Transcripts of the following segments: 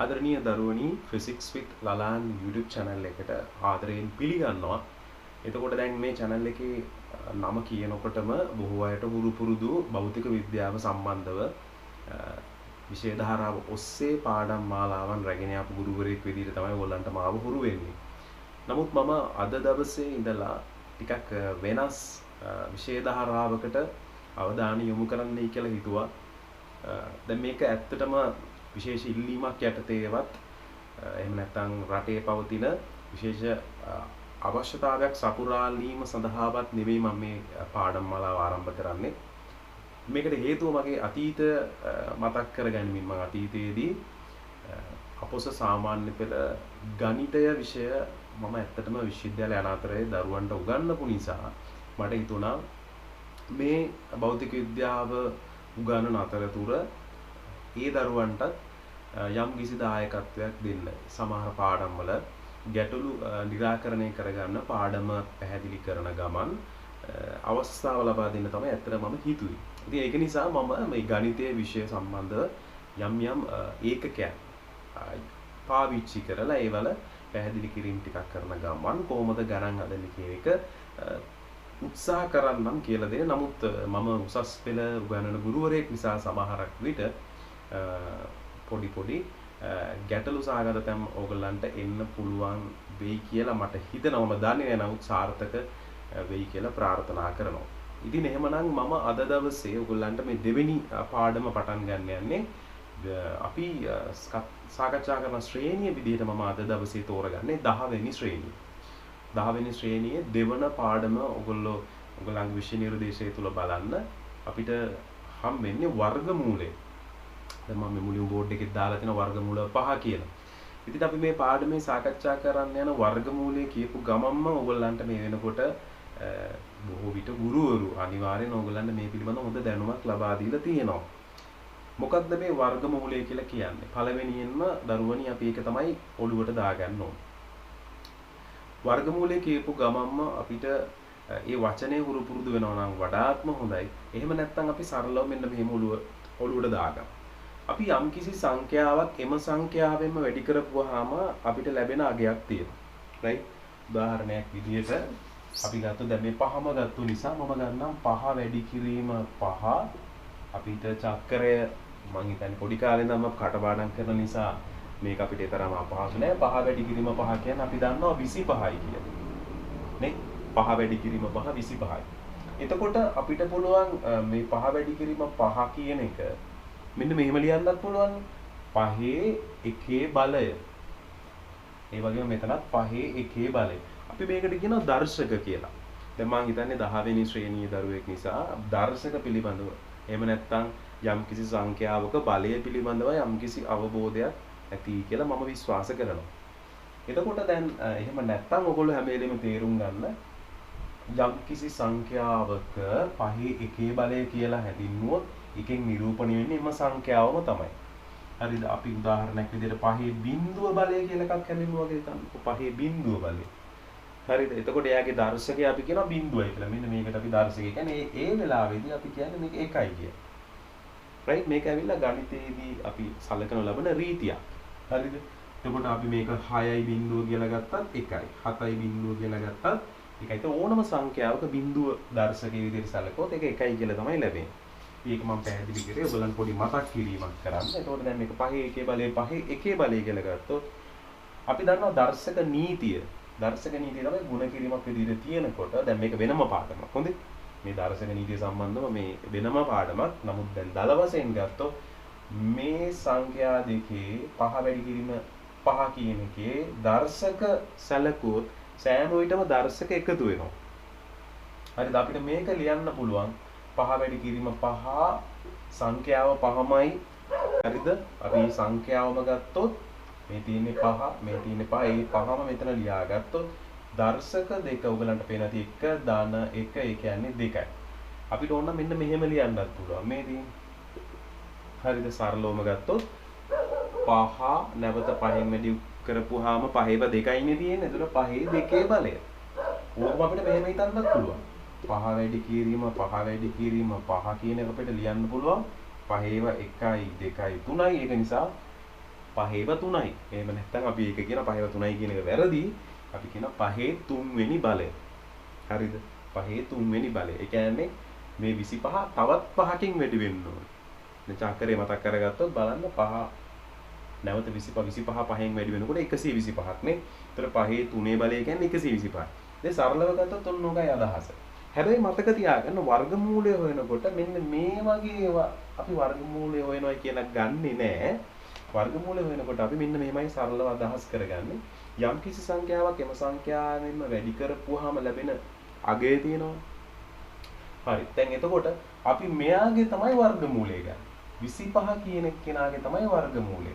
ආදරණීය දරුවනි physics with lalan YouTube channel එකට ආදරයෙන් පිළිගන්නවා. එතකොට දැන් මේ channel එකේ නම කියනකොටම බොහෝ අයට හුරු පුරුදු භෞතික විද්‍යාව සම්බන්ධව විෂය ධාරාව ඔස්සේ පාඩම් මාලාවන් රැගෙන ආපු ගුරුවරයෙක් විදිහට තමයි ඔයගොල්ලන්ට මාව හුරු වෙන්නේ. නමුත් මම අද දවසේ ඉඳලා ටිකක් වෙනස් විෂය ධාරාවකට අවධානය යොමු කරන්නයි කියලා හිතුවා. දැන් මේක ඇත්තටම විශේෂ ඉල්ලීමක් යටතේවත් එහෙම නැත්නම් රටේ පවතින විශේෂ අවශ්‍යතාවයක් සපුරාලීම සඳහාවත් නෙවෙයි මම මේ පාඩම් මාලාව ආරම්භ කරන්නේ. මේකට හේතුව මගේ අතීත මතක් කරගනිමින් මම අතීතයේදී අපොස සාමාන්‍ය පෙළ ගණිතය විෂය මම ඇත්තටම විශ්වවිද්‍යාල අනාතරයේ දරුවන්ට උගන්වපු නිසා මට හිතුණා මේ භෞතික විද්‍යාව උගන්වන අතරතුර ඒ දරුවන්ටත් යම් කිසි දායකත්වයක් දෙන්න. සමහර පාඩම් වල ගැටලු निराකරණය කරගන්න පාඩම පැහැදිලි කරන ගමන් අවස්ථාව ලබා දෙන්න තමයි ඇත්තටම මම හිතුවේ. ඉතින් ඒක නිසා මම මේ ගණිතයේ විෂය සම්බන්ධව යම් ඒකකයන් පාවිච්චි කරලා ඒවල පැහැදිලි කිරීම ටිකක් කරන ගමන් කොහොමද ගණන් හදන්නේ කියන එක උත්සාහ කරන්නම් කියලා දෙන. නමුත් මම උසස් පෙළ උගන්වන ගුරුවරයෙක් නිසා සමහරක් විට පොඩි ගැටලු සහගත තැන් ඕගොල්ලන්ට එන්න පුළුවන් වෙයි කියලා මට හිතෙනවා. මම දන්නේ නැහැ නමුත් සාර්ථක වෙයි කියලා ප්‍රාර්ථනා කරනවා. ඉතින් එහෙමනම් මම අද දවසේ ඕගොල්ලන්ට මේ දෙවෙනි පාඩම පටන් ගන්න යන්නේ. අපි සාකච්ඡා කරන ශ්‍රේණිය විදිහට මම අද දවසේ තෝරගන්නේ 10 වෙනි ශ්‍රේණිය. 10 වෙනි ශ්‍රේණියේ දෙවන පාඩම ඔයගොල්ලන්ගේ විෂය නිර්දේශය තුල බලන්න අපිට හම් වෙන්නේ වර්ගමූලය. දැන් මම මේ මුලින් බෝඩ් එකේ දාලා තියෙන වර්ගමූල 5 කියලා. ඉතින් අපි මේ පාඩමේ සාකච්ඡා කරන්න යන වර්ගමූලය කියපු ගමන්ම ඔයගොල්ලන්ට මේ වෙනකොට බොහෝ විට ගුරුවරු අනිවාර්යෙන් ඔයගොල්ලන්ට මේ පිළිබඳව හොඳ දැනුමක් ලබා දීලා තියෙනවා. මොකක්ද මේ වර්ගමූලය කියලා කියන්නේ? පළවෙනියෙන්ම දරුවනි අපි ඒක තමයි ඔළුවට දාගන්න ඕනේ. වර්ගමූලය කියපු ගමන්ම අපිට ඒ වචනේ හුරු පුරුදු වෙනවා නම් වඩාත්ම හොඳයි. එහෙම නැත්නම් අපි සරලව මෙන්න මෙහෙම ඔළුවට දාගමු. අපි යම්කිසි සංඛ්‍යාවක් එම සංඛ්‍යාවෙන්ම වැඩි කරපුවාම අපිට ලැබෙන අගයක් තියෙනවා. රයිට්? උදාහරණයක් විදිහට අපි ගත්ත දැන් මේ පහම ගත්තු නිසා මම ගන්නම් 5 වැඩි කිරීම 5. අපිට චක්‍රය මම හිතන්නේ පොඩි කාලේ ඉඳන්ම කටපාඩම් කරන නිසා මේක අපිට තරම අපහසු නෑ. 5 වැඩි කිරීම 5 කියන්නේ අපි දන්නවා 25යි කියලා. නේ? 5 වැඩි කිරීම 5 25යි. එතකොට අපිට පුළුවන් මේ 5 වැඩි කිරීම 5 කියන එක මෙන්න මෙහෙම ලියන්නත් පුළුවන්. 5 1 බලය. ඒ වගේම මෙතනත් 5 1 බලය. අපි මේකට කියනවා දර්ශක කියලා. දැන් මම හිතන්නේ 10 වෙනි ශ්‍රේණියේ දරුවෙක් නිසා දර්ශක පිළිබඳව එහෙම නැත්නම් යම්කිසි සංඛ්‍යාවක බලය පිළිබඳව යම්කිසි අවබෝධයක් ඇති කියලා මම විශ්වාස කරනවා. එතකොට දැන් එහෙම නැත්නම් ඔයගොල්ලෝ හැම වෙලෙම තේරුම් ගන්න යම්කිසි සංඛ්‍යාවක 5 1 බලය කියලා හැදින්නුවොත් එකෙන් නිරූපණය වෙන්නේ එම සංඛ්‍යාවම තමයි. හරිද? අපි උදාහරණයක් විදිහට 5 බිංදුව බලය කියලා එකක් හැදින්නුවා වගේ හිතන්නකෝ. 5 බිංදුව බලය. හරිද? එතකොට එයාගේ දර්ශකය අපි කියනවා බිංදුවයි කියලා. මෙන්න මේකට අපි දර්ශකය කියන්නේ ඒ වෙලාවේදී අපි කියන්නේ මේක එකයි කියලා. රයිට්? මේක ඇවිල්ලා ගණිතයේදී අපි සලකන ලබන රීතියක්. හරිද? එතකොට අපි මේක 6යි බිංදුව කියලා ගත්තත් එකයි. 7යි බිංදුව කියලා ගත්තත් එකයි. ඒක ඕනම සංඛ්‍යාවක බිංදුව දර්ශකයේ විදිහට සැලකුවොත් ඒක එකයි කියලා තමයි ලැබෙන්නේ. මේක මම පැහැදිලි කරේ ඔයගලන් පොඩි මතක් කිරීමක් කරන්න. එතකොට දැන් මේක 5 1 බලය 5 1 බලය කියලා ගත්තොත් අපි දන්නවා දර්ශක නීතිය. දර්ශක නීතිය තමයි ගුණ කිරීමක් විදිහට තියෙනකොට දැන් මේක වෙනම පාඩමක්. හොඳේ? මේ දර්ශක නීතිය සම්බන්ධව මේ වෙනම පාඩමක්. නමුත් දැන් දල වශයෙන් ගත්තොත් මේ සංඛ්‍යා දෙකේ 5 වැඩි කිරීම 5 කියන එකේ දර්ශක සැලකුවොත් සෑම විටම දර්ශක එකතු වෙනවා. හරිද? අපිට මේක ලියන්න පුළුවන් 5 වැඩි කිරීම 5 සංඛ්‍යාව 5මයි. හරිද? අපි සංඛ්‍යාවම ගත්තොත් මේ තියෙන්නේ 5 මේ තියෙන්නේ 5 ඒ 5ම මෙතන ලියාගත්තොත් දර්ශක දෙක ඔයගලන්ට පේන ඇති 1 ධන 1 ඒ කියන්නේ 2යි. අපිට ඕන මෙන්න මෙහෙම ලියන්නත් පුළුවන්. මේ තියෙන්නේ. හරිද? සරලවම ගත්තොත් 5 නැවත 5න් වැඩි කරපුවාම 5ව 2යිනේ තියෙන්නේ. එතකොට 5 2 බලය. ඕකම අපිට මෙහෙම හිතන්නත් පුළුවන්. 5 වැඩි කිරීම 5 වැඩි කිරීම 5 කියන එක අපිට ලියන්න පුළුවන් 5ව 1යි 2යි 3යි. ඒක නිසා 5ව 3යි. එහෙම නැත්නම් අපි ඒක කියන 5ව 3යි කියන එක වැරදි. අපි කියන 5 3 වෙනි බලය. හරිද? 5 3 වෙනි බලය. ඒ කියන්නේ මේ 25 තවත් 5කින් වැඩි වෙන්න ඕනේ. දැන් චක්‍රය මතක් කරගත්තොත් බලන්න 5 නැවත 25 5න් වැඩි වෙනකොට 125ක් නේ. ඒතර 5 3 බලය කියන්නේ 125. දැන් සරලව ගත්තොත් ඔන්න ඔකයි අදහස. හැබැයි මතක තියාගන්න වර්ගමූලය හොයනකොට මෙන්න මේ වගේ ඒවා අපි වර්ගමූලය හොයනවා කියලා ගන්නෙ නෑ. වර්ගමූලය හොයනකොට අපි මෙන්න මෙහෙමයි සරලව අදහස් කරගන්නේ. යම් කිසි සංඛ්‍යාවක් එම සංඛ්‍යාවෙන්ම වැඩි කරපුවාම ලැබෙන අගය තියෙනවා. හරි. දැන් එතකොට අපි මෙයාගේ තමයි වර්ගමූලය ගන්න. 25 කියන එක්කෙනාගේ තමයි වර්ගමූලය.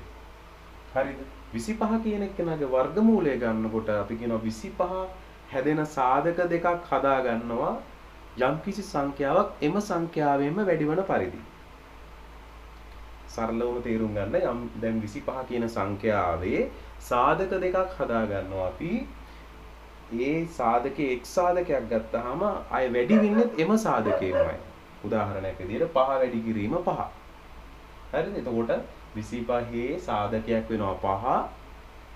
හරිද? 25 කියන එක්කෙනාගේ වර්ගමූලය ගන්නකොට අපි කියනවා 25 හැදෙන සාධක දෙකක් හදා ගන්නවා යම්කිසි සංඛ්‍යාවක් එම සංඛ්‍යාවෙන්ම වැඩි වන පරිදි. සරලවම තේරුම් ගන්න යම් දැන් 25 කියන සංඛ්‍යාවේ සාධක දෙකක් හදා ගන්නවා අපි. ඒ සාධකයේ එක් සාධකයක් ගත්තාම අය වැඩි වෙන්නේ එම සාධකයෙන්මයි. උදාහරණයක් විදිහට 5 වැඩි කිරීම 5. හරිද? එතකොට 25 සාධකයක් වෙනවා 5.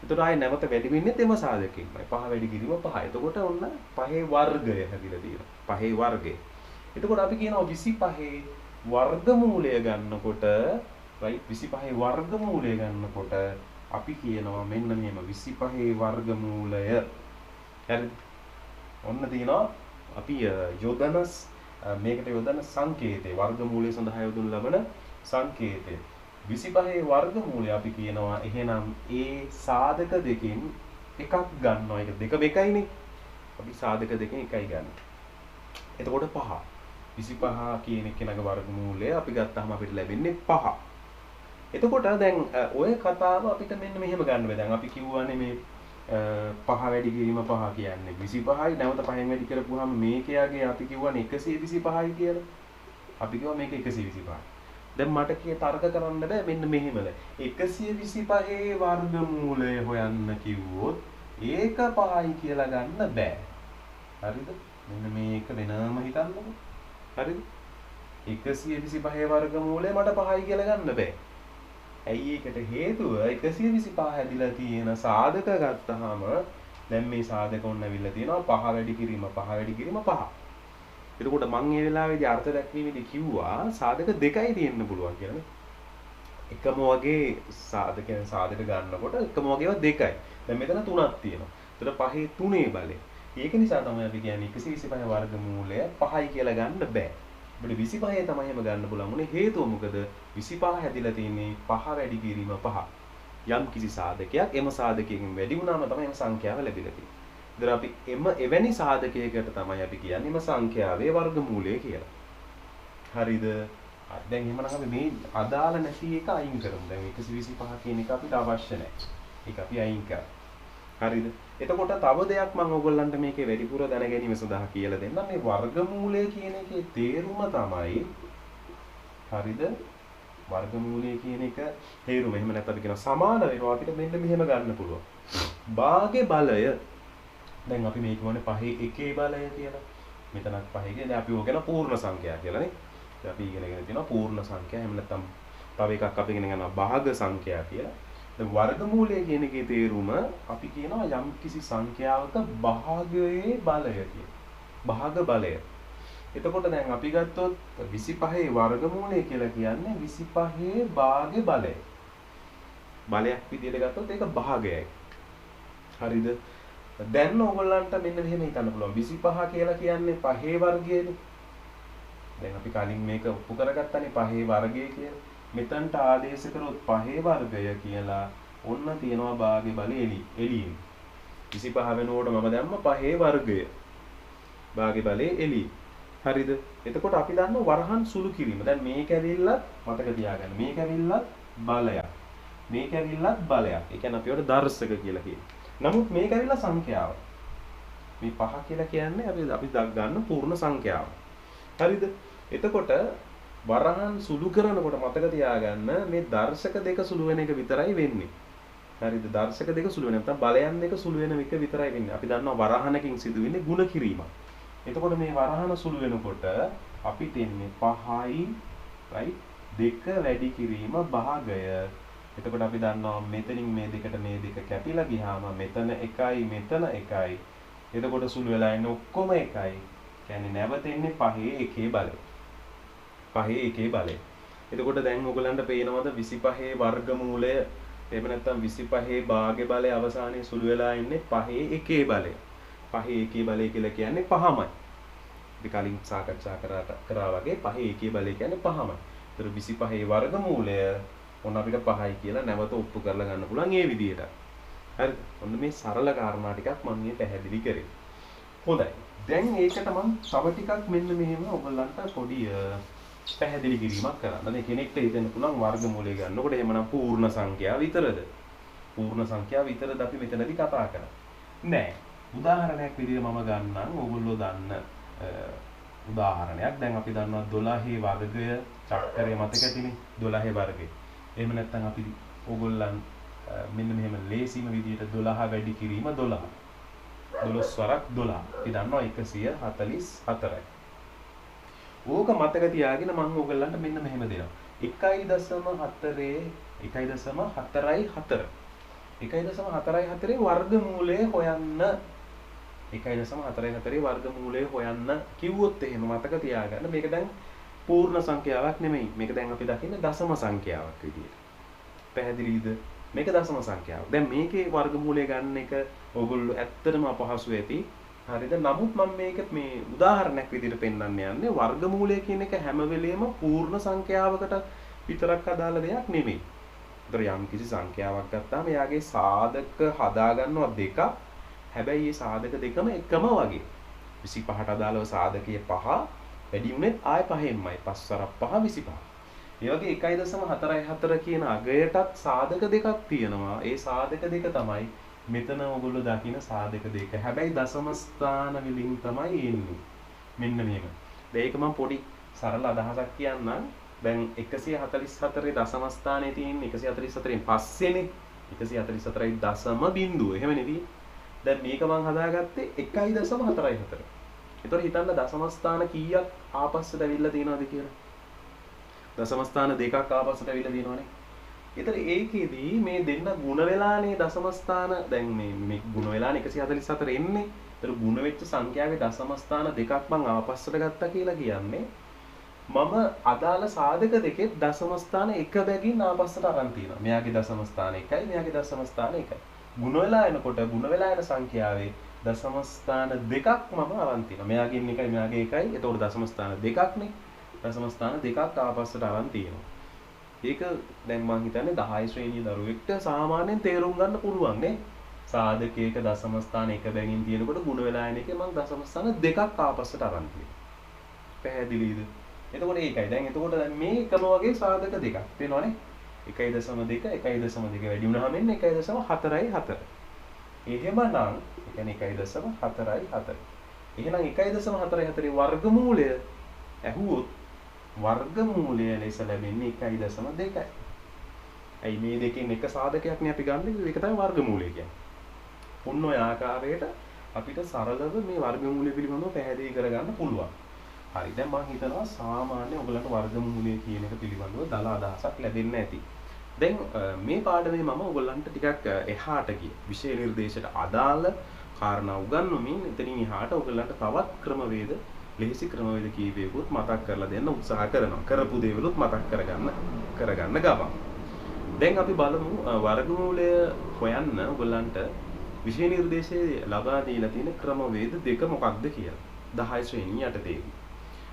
එතකොට ආයේ නැවත වැඩි වෙන්නේ එම සාධකයෙන්මයි. 5 වැඩි කිරීම 5. එතකොට ඔන්න 5 වර්ගය හැදිලා තියෙනවා. 5 වර්ගය. එතකොට අපි කියනවා 25 වර්ගමූලය ගන්නකොට right 25 වර්ගමූලය ගන්නකොට අපි කියනවා මෙන්න මෙහෙම 25 වර්ගමූලය. හරිද? ඔන්න තියෙනවා අපි යොදන මේකට යොදන සංකේතය වර්ගමූලය සඳහා යොදනු ලබන සංකේතය 25 වර්ගමූලය අපි කියනවා එහෙනම් ඒ සාධක දෙකෙන් එකක් ගන්නවා. ඒක දෙක එකයිනේ. අපි සාධක දෙකෙන් එකයි ගන්න. එතකොට 5. 25 කියන එකේ වර්ගමූලය අපි ගත්තාම අපිට ලැබෙන්නේ 5. එතකොට දැන් ඔය කතාව අපිට මෙන්න මෙහෙම ගන්න බෑ. දැන් අපි කිව්වනේ මේ 5 වැඩි කිරීම 5 කියන්නේ 25යි. නැවත 5න් වැඩි කරපුවාම මේකයාගේ අපි කිව්වනේ 125යි කියලා. අපි කිව්වා මේක 125යි. දැන් මට තර්ක කරන්න බෑ මෙන්න මෙහෙමද 125 වර්ගමූලය හොයන්න කිව්වොත් ඒක 5යි කියලා ගන්න බෑ. හරිද? මෙන්න මේක වෙනම හිතන්නකො. හරිද? 125 වර්ගමූලය මට 5යි කියලා ගන්න බෑ. ඇයි ඒකට හේතුව 125 හැදිලා තියෙන සාධක ගත්තාම දැන් මේ සාධක ඔන්න ඇවිල්ලා තියෙනවා 5 වැඩි කිරීම 5 වැඩි කිරීම 5. එතකොට මම මේ වෙලාවේදී අර්ථ දැක්වීමේදී කිව්වා සාධක දෙකයි තියෙන්න පුළුවන් කියලා නේ. එකම වගේ සාධක ගන්නකොට එකම වගේ ඒවා දෙකයි. දැන් මෙතන තුනක් තියෙනවා. ඒතර 5 3 බලය. ඒක නිසා තමයි අපි කියන්නේ 125 වර්ගමූලය 5යි කියලා ගන්න බෑ. අපිට 25 තමයි එහෙම ගන්න පුළුවන් උනේ හේතුව මොකද 25 හැදිලා තියෙන්නේ 5 වැඩි කිරීම 5. යම් කිසි සාධකයක් එම සාධකයෙන් වැඩි වුණාම තමයි එම සංඛ්‍යාව ලැබිලා තියෙන්නේ. ඉතින් අපි එවැනි සාධකයකට තමයි අපි කියන්නේ එම සංඛ්‍යාවේ වර්ගමූලය කියලා. හරිද? දැන් එහෙමනම් අපි මේ අදාළ නැති එක අයින් කරමු. දැන් 125 කියන එක අපිට අවශ්‍ය නැහැ. ඒක අපි අයින් කරමු. හරිද? එතකොට තව දෙයක් මම ඔයගොල්ලන්ට මේකේ වැඩිපුර දැන ගැනීම සඳහා කියලා දෙන්නම්. මේ වර්ගමූලය කියන එකේ තේරුම තමයි හරිද? වර්ගමූලය කියන එක තේරුම. එහෙම නැත්නම් අපි කියන සමාන වෙනවා අපිට මෙන්න මෙහෙම ගන්න පුළුවන්. භාගේ බලය. දැන් අපි මේක මොනේ 5 එකේ බලය කියලා. මෙතනත් 5 එකේ. දැන් අපි ඕක කියන පූර්ණ සංඛ්‍යා කියලා නේ. දැන් අපි ඉගෙනගෙන තියෙනවා පූර්ණ සංඛ්‍යා. එහෙම නැත්නම් තව එකක් අපි ඉගෙන ගන්නවා භාග සංඛ්‍යා කියලා. දැන් වර්ගමූලය කියන එකේ තේරුම අපි කියනවා යම් කිසි සංඛ්‍යාවක භාගයේ බලය කියලා. භාග බලය. එතකොට දැන් අපි ගත්තොත් 25 වර්ගමූලය කියලා කියන්නේ 25 භාගේ බලය. බලයක් විදිහට ගත්තොත් ඒක භාගයයි. හරිද? දැන් ඕගොල්ලන්ට මෙන්න මෙහෙම හිතන්න පුළුවන් 25 කියලා කියන්නේ 5 වර්ගයනේ. දැන් අපි කලින් මේක ඔප්පු කරගත්තානේ 5 වර්ගය කියලා. මෙතනට ආදේශ කරොත් 5 වර්ගය කියලා ඔන්න තියෙනවා භාගේ බලය එළියෙන්. 25 වෙනකොට මම දැම්ම 5 වර්ගය. භාගේ බලය එළිය. හරිද? එතකොට අපි දන්නවා වරහන් සුළු කිරීම. දැන් මේක ඇවිල්ලත් මතක තියාගන්න. මේක ඇවිල්ලත් බලයක්. මේක ඇවිල්ලත් බලයක්. ඒ කියන්නේ අපි වල දර්ශක කියලා කියනවා. නමුත් මේක ඇවිල්ලා සංඛ්‍යාව. මේ 5 කියලා කියන්නේ අපි ගන්න පූර්ණ සංඛ්‍යාව. හරිද? එතකොට වරහන් සුළු කරනකොට මතක තියාගන්න මේ දර්ශක දෙක සුළු වෙන එක විතරයි වෙන්නේ. හරිද? දර්ශක දෙක සුළු වෙන නැත්නම් බලයන් දෙක සුළු වෙන එක විතරයි වෙන්නේ. අපි දන්නවා වරහනකින් සිදුවෙන්නේ ಗುಣ කිරීමක්. එතකොට මේ වරහන සුළු වෙනකොට අපිට එන්නේ 5යි right 2 වැඩි කිරීම භාගය. එතකොට අපි දන්නවා මෙතනින් මේ දෙකට මේ දෙක කැපිලා ගියාම මෙතන 1යි මෙතන 1යි. එතකොට සුළු වෙලා ඉන්නේ ඔක්කොම 1යි. කියන්නේ නැවතෙන්නේ 5 1 බලය. 5 1 බලය. එතකොට දැන් ඔයගලන්ට පේනවද 25 වර්ගමූලය එහෙම නැත්නම් 25 භාග්‍ය බලය අවසානයේ සුළු වෙලා ඉන්නේ 5 1 බලය. 5 1 බලය කියලා කියන්නේ 5මයි. අපි කලින් සාකච්ඡා කරා වගේ 5 1 බලය කියන්නේ 5මයි. ඒතර 25 වර්ගමූලය ඔන්න අපිට 5යි කියලා නැවත ඔප්පු කරලා ගන්න පුළුවන් ඒ විදිහට. හරිද? ඔන්න මේ සරල කාරණා ටිකක් මම මේ පැහැදිලි කරේ. හොඳයි. දැන් ඒකට මම තව ටිකක් මෙන්න මෙහෙම ඔයගලන්ට පොඩි පැහැදිලි කිරීමක් කරන්න. දැන් කෙනෙක්ට හිතෙන්න පුළුවන් වර්ගමූලය ගන්නකොට එහෙමනම් පූර්ණ සංඛ්‍යාව විතරද? පූර්ණ සංඛ්‍යාව විතරද අපි මෙතනදී කතා කරන්නේ? නෑ. උදාහරණයක් විදිහට මම ගන්නම්. ඕගොල්ලෝ දන්න උදාහරණයක්. දැන් අපි දන්නවා 12 වර්ගය චක්‍රය මතක ඇතිනේ 12 වර්ගය. එහෙම නැත්නම් අපි ඕගොල්ලන් මෙන්න මෙහෙම ලේසිම විදිහට 12 වැඩි කිරීම 12. 12 වරක් 12. අපි දන්නවා 144යි. ඕක මතක තියාගෙන මම ඕගොල්ලන්ට මෙන්න මෙහෙම දෙනවා. 1.4 1.4 1.44 වර්ගමූලය හොයන්න 1.44 වර්ගමූලය හොයන්න කිව්වොත් එහෙම මතක තියාගන්න මේක දැන් පූර්ණ සංඛ්‍යාවක් නෙමෙයි. මේක දැන් අපි දකින්නේ දශම සංඛ්‍යාවක් විදියට. පැහැදිලිද? මේක දශම සංඛ්‍යාවක්. දැන් මේකේ වර්ගමූලය ගන්න එක ඕගොල්ලෝ ඇත්තටම අපහසු ඇති. හරිද? නමුත් මම මේක මේ උදාහරණයක් විදියට පෙන්වන්න යන්නේ වර්ගමූලය කියන එක හැම වෙලෙම පූර්ණ සංඛ්‍යාවකට විතරක් අදාළ දෙයක් නෙමෙයි. ඒතර යම් කිසි සංඛ්‍යාවක් ගත්තාම එයාගේ සාධක හදා ගන්නවා දෙකක්. හැබැයි මේ සාධක දෙකම එකම වගේ. 25ට අදාළව සාධකයේ 5 වැඩි උනේත් ආය 5ෙන්මයි. 5 වරක් 5 25. ඒ වගේ 1.44 කියන අගයටත් සාධක දෙකක් තියෙනවා. ඒ සාධක දෙක තමයි මෙතන ඔයගොල්ලෝ දකින සාධක දෙක. හැබැයි දශම ස්ථාන වලින් තමයි එන්නේ. මෙන්න මෙහෙම. දැන් ඒක මම පොඩි සරල අදහසක් කියන්නම්. දැන් 144 දශම ස්ථානයේ තියෙන 144න් පස්සේනේ 144යි දශම බිඳුව. එහෙම නෙවි. දැන් මේක මම හදාගත්තේ 1.44. ඒතකොට හිතන්න දශම ස්ථාන කීයක් ආපස්සට ඇවිල්ලා තියෙනවද කියලා? දශම ස්ථාන දෙකක් ආපස්සට ඇවිල්ලා තියෙනවනේ. ඒතර ඒකෙදී මේ දෙන්න ಗುಣ වෙලානේ දශම ස්ථාන දැන් මේ ಗುಣ වෙලානේ 144 එන්නේ. ඒතර ಗುಣ වෙච්ච සංඛ්‍යාවේ දශම ස්ථාන දෙකක් මම ආපස්සට ගත්තා කියලා කියන්නේ මම අදාළ සාධක දෙකේ දශම ස්ථාන එක බැගින් ආපස්සට අරන් තියෙනවා. මෙයාගේ දශම ස්ථාන 1යි මෙයාගේ දශම ස්ථාන 1යි. ಗುಣ වෙලා එනකොට ಗುಣ වෙලා එන සංඛ්‍යාවේ දශම ස්ථාන දෙකක් මම අරන් තියෙනවා. මෙයාගෙන් 1යි මෙයාගේ 1යි. එතකොට දශම ස්ථාන දෙකක්නේ. දශම ස්ථාන දෙකක් ආපස්සට අරන් තියෙනවා. ඒක දැන් මම හිතන්නේ 10 ශ්‍රේණිය දරුවෙක්ට සාමාන්‍යයෙන් තේරුම් ගන්න පුළුවන් නේ. සාධකයක දශම ස්ථාන එක බැගින් තියෙනකොට ಗುಣ වෙලා එන එකේ මම දශම ස්ථාන දෙකක් ආපස්සට අරන් තියෙනවා. පැහැදිලිද? එතකොට ඒකයි. දැන් එතකොට මේ එකම වගේ සාධක දෙකක් වෙනවනේ. 1.2 1.2 වැඩි වුණාම එන්නේ 1.4. එහෙමනම් ඒ කියන්නේ 1.44. එහෙනම් 1.44 වර්ගමූලය ඇහුවොත් වර්ගමූලය ලෙස ලැබෙන්නේ 1.2යි. ඇයි මේ දෙකෙන් එක සාධකයක් නේ අපි ගන්න. ඒක තමයි වර්ගමූලය කියන්නේ. ඔන්න ඔය ආකාරයට අපිට සරලව මේ වර්ගමූලය පිළිබඳව පැහැදිලි කරගන්න පුළුවන්. හරි. දැන් මම හිතනවා සාමාන්‍ය ඔයගලන්ට වර්ගමූලය කියන එක පිළිබඳව දල අදහසක් ලැබෙන්න ඇති. දැන් මේ පාඩමේ මම ඔයගලන්ට ටිකක් එහාට ගිය විෂය නිර්දේශයට අදාළ කාරණා උගන්වමින් එතනින් එහාට ඔයගලන්ට තවත් ක්‍රමවේද ලේසි ක්‍රමවේද කීපයකුත් මතක් කරලා දෙන්න උත්සාහ කරනවා. කරපු දේවලුත් මතක් කරගන්න ගමන්. දැන් අපි බලමු වර්ගමූලය හොයන්න ඔයගලන්ට විෂය නිර්දේශයේ ලබා දීලා තියෙන ක්‍රමවේද දෙක මොකක්ද කියලා. 10 ශ්‍රේණිය යටතේදී.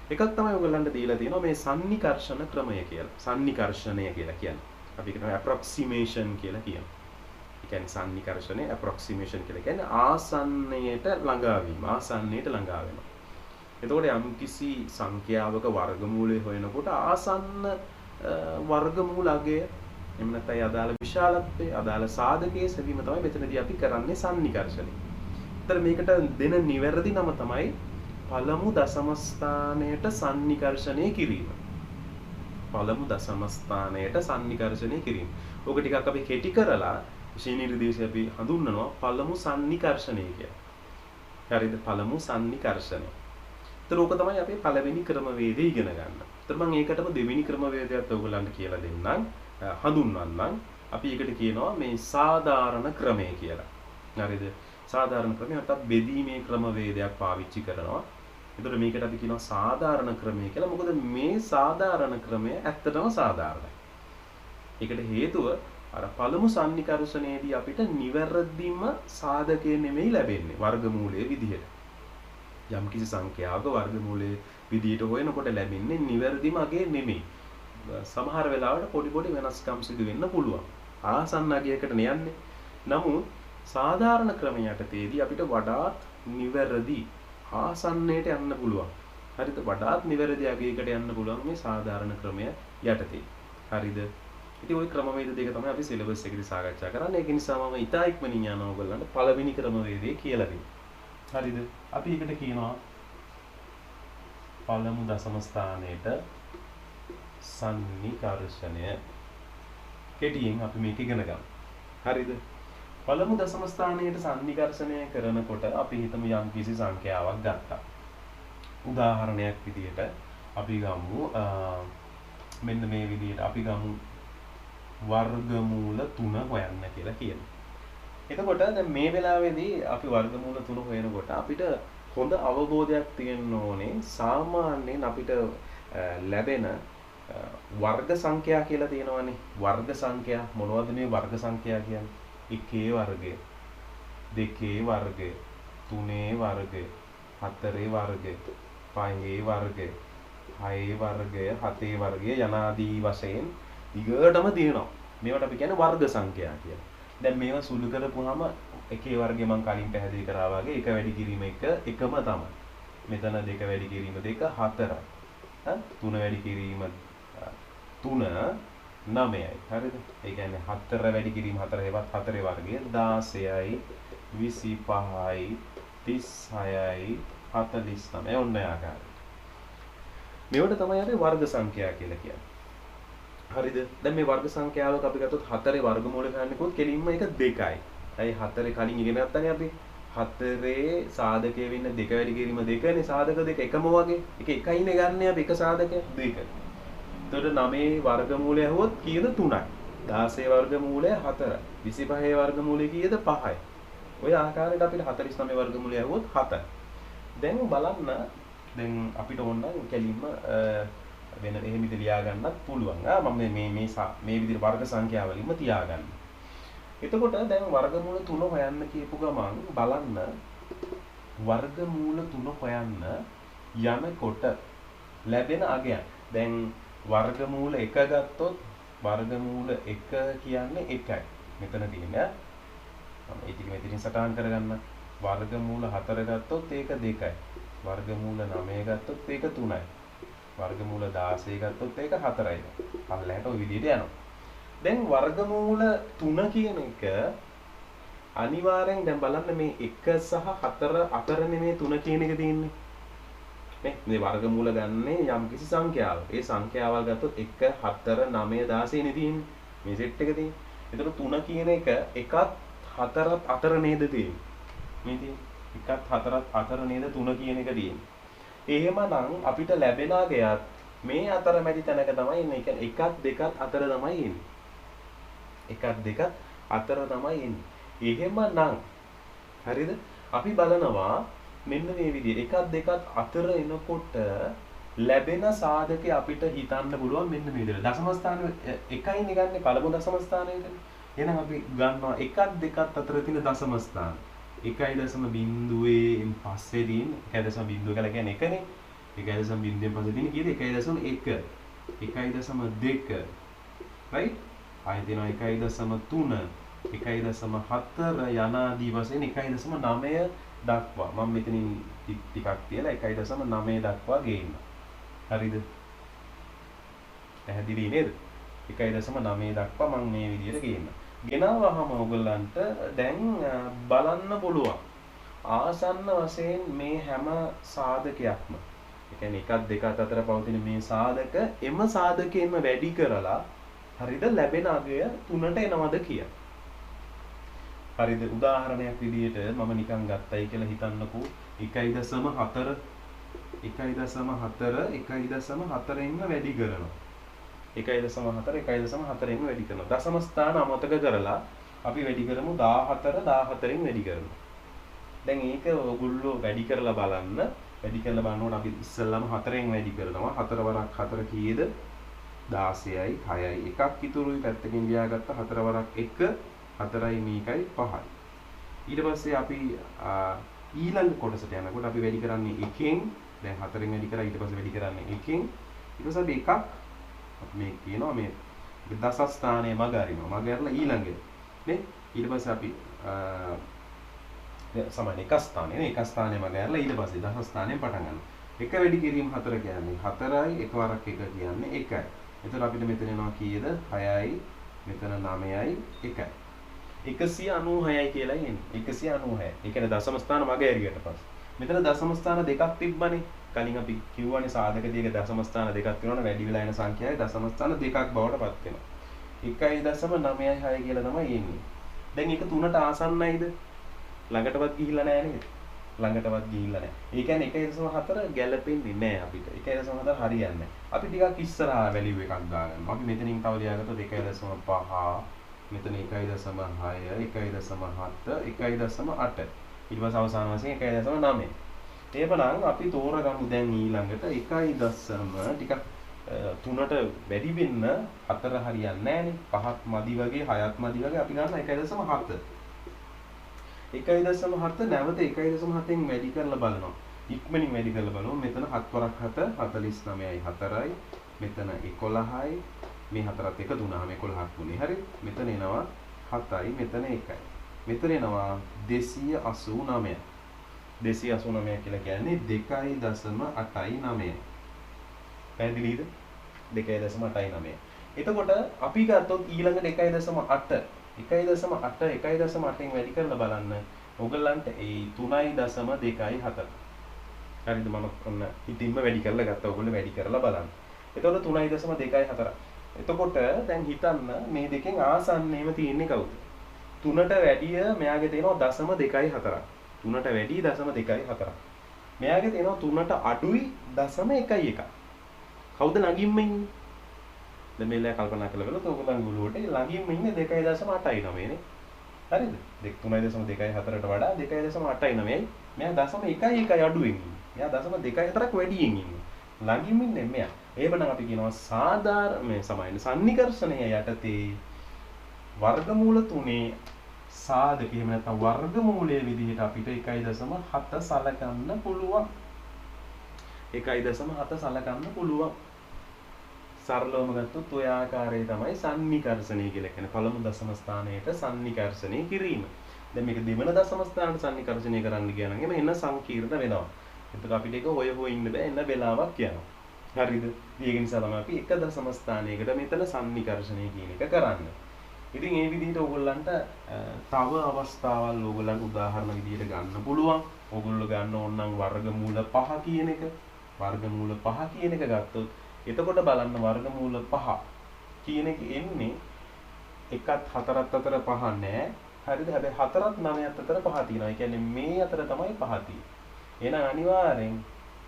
එකක් තමයි ඔයගලන්ට දීලා තියෙනවා මේ සන්නිකර්ෂණ ක්‍රමය කියලා. සන්නිකර්ෂණය කියලා කියන්නේ. අපි කියනවා approximation කියලා කියනවා. ඒ කියන්නේ සන්නිකර්ෂණය approximation කියලා කියන්නේ ආසන්නයට ළඟා වීම. ආසන්නයට ළඟා වෙනවා. එතකොට යම් කිසි සංඛ්‍යාවක වර්ගමූලය හොයනකොට ආසන්න වර්ගමූල අගය එහෙම නැත්නම් අදාළ විශාලත්වය අදාළ සාධකයේ සෙවීම තමයි මෙතනදී අපි කරන්නේ සන්නිකර්ෂණය. ඒතර මේකට දෙන නිවැරදි නම තමයි පළමු දශම ස්ථානයට සන්නිකර්ෂණය කිරීම. පළමු දශම ස්ථානයට සන්නිකර්ෂණය කිරීම. ඕක ටිකක් අපි කෙටි කරලා විෂය නිර්දේශය අපි හඳුන්වනවා පළමු සන්නිකර්ෂණය කියලා. හරිද? පළමු සන්නිකර්ෂණය. ඒතර ඕක තමයි අපි පළවෙනි ක්‍රමවේදය ඉගෙන ගන්න. ඒතර මම ඒකටම දෙවෙනි ක්‍රමවේදයත් ඔයගොල්ලන්ට කියලා දෙන්නම්. හඳුන්වන්නම්. අපි ඒකට කියනවා මේ සාධාරණ ක්‍රමය කියලා. හරිද? සාධාරණ ක්‍රමය අර්ථ බෙදීමේ ක්‍රමවේදයක් පාවිච්චි කරනවා. එතකොට මේකට අපි කියනවා සාධාරණ ක්‍රමය කියලා. මොකද මේ සාධාරණ ක්‍රමය ඇත්තටම සාධාරණයි. ඒකට හේතුව අර පළමු සන්නිකර්ෂණයේදී අපිට නිවැරදිම සාධකය නෙමෙයි ලැබෙන්නේ වර්ගමූලයේ විදිහට. යම්කිසි සංඛ්‍යාවක වර්ගමූලයේ විදිහට හොයනකොට ලැබෙන්නේ නිවැරදිම අගය නෙමෙයි. සමහර වෙලාවට පොඩි පොඩි වෙනස්කම් සිදු වෙන්න පුළුවන්. ආසන්න අගයකට යන්නේ. නමුත් සාධාරණ ක්‍රමය යටතේදී අපිට වඩාත් නිවැරදි ආසන්නයට යන්න පුළුවන්. හරිද? වඩාත් නිවැරදි අගයකට යන්න පුළුවන් මේ සාධාරණ ක්‍රමය යටතේ. හරිද? ඉතින් ওই ක්‍රමවේද දෙක තමයි අපි සිලබස් එකේදී සාකච්ඡා කරන්නේ. ඒක නිසා මම ඉතා ඉක්මනින් යනවා ඔයගොල්ලන්ට පළවෙනි ක්‍රමවේදය කියලා දෙන්න. හරිද? අපි ඒකට කියනවා පළමු දශම ස්ථානයේට සන්නිකර්ෂණය. කෙටියෙන් අපි මේක ඉගෙන ගමු. හරිද? පළමු දශම ස්ථානයේට සන්නිකර්ෂණය කරනකොට අපි හිතමු යම් කිසි සංඛ්‍යාවක් ගත්තා. උදාහරණයක් විදියට අපි ගමු මෙන්න මේ විදියට අපි ගමු වර්ගමූල 3 හොයන්න කියලා කියනවා. එතකොට දැන් මේ වෙලාවේදී අපි වර්ගමූල 3 හොයනකොට අපිට හොඳ අවබෝධයක් තියෙන්න ඕනේ සාමාන්‍යයෙන් අපිට ලැබෙන වර්ග සංඛ්‍යා කියලා තියෙනවානේ. වර්ග සංඛ්‍යා මොනවද මේ වර්ග සංඛ්‍යා කියන්නේ? 1 වර්ගය, 2 වර්ගය, 3 වර්ගය, 4 වර්ගය, 5 වර්ගය, 6 වර්ගය, 7 වර්ගය යනාදී වශයෙන් දිගටම තියෙනවා. මේවට අපි කියන්නේ වර්ග සංඛ්‍යා කියලා. දැන් මේවා සුළු කරපුවාම එකේ වර්ගය මම කලින් පැහැදිලි කරා වගේ එක වැඩි කිරීම එකම තමයි. මෙතන 2 වැඩි කිරීම 2 4යි. 3 වැඩි කිරීම 3 9යි. හරිද? ඒ කියන්නේ 4 වැඩි කිරීම 4 ඒවත් 4 වර්ගය 16යි 25යි 36යි 49යි ඔන්න ආකාරයට. මේවට තමයි අපි වර්ග සංඛ්‍යා කියලා කියන්නේ. හරිද? දැන් මේ වර්ග සංඛ්‍යාවක අපි ගත්තොත් 4 වර්ගමූල ගන්නකොත් කෙලින්ම ඒක 2යි. අයි 4 කලින් ඉගෙන ගත්තානේ අපි. 4 සාධකයේ වෙන්න 2 වැඩි කිරීම 2නේ සාධක දෙක එකම වගේ. ඒක එකයිනේ ගන්න අපි එක සාධකයක් 2. එතකොට 9 වර්ගමූලය ඇහුවොත් කීයද 3යි. 16 වර්ගමූලය 4යි. 25 වර්ගමූලය කීයද 5යි. ඔය ආකාරයට අපිට 49 වර්ගමූලය ඇහුවොත් 7යි. දැන් බලන්න දැන් අපිට ඕන නම් කෙලින්ම වෙන එහෙම විදිහට ලියා ගන්නත් පුළුවන්. මම මේ විදිහට වර්ග සංඛ්‍යා වලින්ම තියාගන්න. එතකොට දැන් වර්ගමූල 3 හොයන්න කියපු ගමන් බලන්න වර්ගමූල 3 හොයන්න යනකොට ලැබෙන අගයන්. දැන් වර්ගමූල 1 ගත්තොත් වර්ගමූල 1 කියන්නේ 1යි. මෙතන තියෙන මම ඒ ටික මෙතනින් සටහන් කරගන්න. වර්ගමූල 4 ගත්තොත් ඒක 2යි. වර්ගමූල 9 ගත්තොත් ඒක 3යි. වර්ගමූල 16 ගත්තොත් ඒක 4යි. පල්ලෙහාට ওই විදිහට යනවා. දැන් වර්ගමූල 3 කියන එක අනිවාර්යෙන් දැන් බලන්න මේ 1 සහ 4 අතර නෙමේ 3 කියන එක තියෙන්නේ. මේ වර්ගමූල ගන්නේ යම්කිසි සංඛ්‍යාවක්. ඒ සංඛ්‍යාවල් ගත්තොත් 1 4 9 16 නේ තියෙන්නේ. මේ සෙට් එක තියෙන්නේ. ඒතර 3 කියන එක 1ත් 4ත් අතර නේද තියෙන්නේ. මේ තියෙන්නේ 1ත් 4ත් අතර නේද 3 කියන එක තියෙන්නේ. එහෙමනම් අපිට ලැබෙන අගයත් මේ අතරමැදි තැනක තමයි ඉන්නේ. ඒ කියන්නේ 1ත් 2ත් අතර තමයි ඉන්නේ. 1ත් 2ත් අතර තමයි ඉන්නේ. එහෙමනම් හරිද? අපි බලනවා මෙන්න මේ විදිහට 1ත් 2ත් අතර එනකොට ලැබෙන සාධකේ අපිට හිතන්න පුළුවන් මෙන්න මේ විදිහට. දශම ස්ථාන එකයිනේ ගන්න පළමු දශම ස්ථානයේදී. එහෙනම් අපි ගන්නවා 1ත් 2ත් අතර තියෙන දශම ස්ථාන. 1.0 පස්සේ තියෙන 1.0 කියලා කියන්නේ එකනේ. 1.0 පස්සේ තියෙන කීයද? 1.1. 1.2. right? ආයෙ තියෙනවා 1.3. 1.4 යනාදී වශයෙන් 1.9 දක්වා මම මෙතනින් ටිකක් තියලා 1.9 දක්වා ගේනවා. හරිද? පැහැදිලි නේද? 1.9 දක්වා මම මේ විදිහට ගේනවා. ගෙනාවහම ඔයගොල්ලන්ට දැන් බලන්න පුළුවන්. ආසන්න වශයෙන් මේ හැම සාධකයක්ම ඒ කියන්නේ 1ත් 2ත් අතර පවතින මේ සාධක එම සාධකයෙන්ම වැඩි කරලා හරිද ලැබෙන අගය 3ට එනවද කියලා. හරිද? උදාහරණයක් විදිහට මම නිකන් ගත්තයි කියලා හිතන්නකෝ 1.4 1.4 1.4 ඉන්න වැඩි කරනවා. 1.4 1.4න් වැඩි කරනවා. දශම ස්ථාන අමතක කරලා අපි වැඩි කරමු 14 14න් වැඩි කරනවා. දැන් ඒක ඔයගොල්ලෝ වැඩි කරලා බලන්න. වැඩි කරලා බලනකොට අපි ඉස්සෙල්ලාම 4න් වැඩි කරනවා. 4 වරක් 4 කීයද? 16යි 6යි. එකක් ඉතුරුයි පැත්තකින් ලියාගත්ත 4 වරක් 1 4යි මේකයි 5යි. ඊට පස්සේ අපි ඊළඟ කොටසට යනකොට අපි වැඩි කරන්නේ 1න්. දැන් 4න් වැඩි කරා ඊට පස්සේ වැඩි කරන්නේ 1න්. ඊට පස්සේ අපි එකක් අපි මේ කියනවා මේ දස ස්ථානයේ මග අරිනවා. මග අරලා ඊළඟට නේ ඊට පස්සේ අපි සමාන එක ස්ථානයේ නේ එක ස්ථානයේ මග අරලා ඊට පස්සේ දස ස්ථානයෙන් පටන් ගන්නවා. එක වැඩි කිරීම 4 කියන්නේ 4යි එක වරක් 1 කියන්නේ 1යි. එතකොට අපිට මෙතන එනවා කීයද? 6යි මෙතන 9යි 1යි. 196යි කියලා එන්නේ. 196. ඒ කියන්නේ දශම ස්ථාන මග ඇරියට පස්සේ. මෙතන දශම ස්ථාන දෙකක් තිබ්බනේ. කලින් අපි කිව්වනේ සාධක දෙක දශම ස්ථාන දෙකක් වෙනවනේ වැඩි වෙලා එන සංඛ්‍යාවයි දශම ස්ථාන දෙකක් බවට පත් වෙනවා. 1.96 කියලා තමයි එන්නේ. දැන් ඒක 3ට ආසන්නයිද? ළඟටවත් ගිහිල්ලා නැහැ නේද? ළඟටවත් ගිහිල්ලා නැහැ. ඒ කියන්නේ 1.4 ගැලපෙන්නේ නැහැ අපිට. 1.4 හරියන්නේ නැහැ. අපි ටිකක් ඉස්සරහා වැලියු එකක් දාගන්නවා. අපි මෙතනින් තව ලියාගත්තොත් 1.5 මෙතන 1.6 1.7 1.8 ඊට පස්සේ අවසාන වශයෙන් 1.9. එහෙමනම් අපි තෝරගමු දැන් ඊළඟට 1.0 ටිකක් 3ට වැඩි වෙන්න 4 හරියන්නේ නැහනේ. 5ක් මදි වගේ 6ක් මදි වගේ අපි ගන්න 1.7. 1.7 නැවත 1.7න් වැඩි කරලා බලනවා. ඉක්මනින් වැඩි කරලා බලමු. මෙතන 7 වරක් 7 49යි 4යි. මෙතන 11යි. මේ හතරත් එකතු වුණාම 11ක් වුණේ. හරි. මෙතන එනවා 7යි මෙතන 1යි. මෙතන එනවා 289. 289 කියලා කියන්නේ 2.89. පැහැදිලිද? 2.89. එතකොට අපි ගත්තොත් ඊළඟට 1.8 1.8න් වැඩි කරලා බලන්න. ඔයගලන්ට ඒ 3.2.4. හරිද? මම ඔන්න ඉතින්ම වැඩි කරලා ගත්තා. ඔයගොල්ලෝ වැඩි කරලා බලන්න. එතකොට 3.2.4. එතකොට දැන් හිතන්න මේ දෙකෙන් ආසන්නයේම තියෙන්නේ කවුද? 3ට වැඩිය මෙයාගේ තියෙනවා 0.24. 3ට වැඩි 0.24. මෙයාගේ තියෙනවා 3ට අඩුයි 0.11. කවුද ළඟින්ම ඉන්නේ? දැන් මේලා කල්පනා කරලා බලන්න ඔයගොල්ලන් ගුලුවට ළඟින්ම ඉන්නේ 2.89 නේ. හරිද? 3.2.4ට වඩා 2.89යි. මෙයා 0.11 අඩුවෙන් ඉන්නේ. මෙයා 0.24ක් වැඩියෙන් ඉන්නේ. ළඟින්ම ඉන්නේ මෙයා. එහෙමනම් අපි කියනවා සාධාරණ මේ සමාන සන්නිකර්ෂණය යටතේ වර්ගමූල 3 සාධක එහෙම නැත්නම් වර්ගමූලයේ විදිහට අපිට 1.7 සලකන්න පුළුවන්. 1.7 සලකන්න පුළුවන්. සරලවම ගත්තොත් ඔය ආකාරයේ තමයි සන්නිකර්ෂණය කියලා කියන්නේ. පළමු දශම ස්ථානයට සන්නිකර්ෂණය කිරීම. දැන් මේක දෙවන දශම ස්ථානට සන්නිකර්ෂණය කරන්න කියන එක එන්න සංකීර්ණ වෙනවා. එතකොට අපිට ඒක හොය ඉන්න බෑ. එන්න වෙලාවක් යනවා. හරිද? ඒක නිසා තමයි අපි එක දශම ස්ථානයකට මෙතන සන්නිකර්ෂණය කියන එක කරන්නේ. ඉතින් මේ විදිහට ඕගොල්ලන්ට තව අවස්ථාවල් ඕගොල්ලන්ට උදාහරණ විදිහට ගන්න පුළුවන්. ඕගොල්ලෝ ගන්න ඕන නම් වර්ගමූල 5 කියන එක. වර්ගමූල 5 කියන එක ගත්තොත් එතකොට බලන්න වර්ගමූල 5 කියන එක එන්නේ 1ත් 4ත් අතර 5 නෑ. හරිද? හැබැයි 4ත් 9ත් අතර 5 තියෙනවා. ඒ කියන්නේ මේ අතර තමයි 5 තියෙන්නේ. එහෙනම් අනිවාර්යෙන්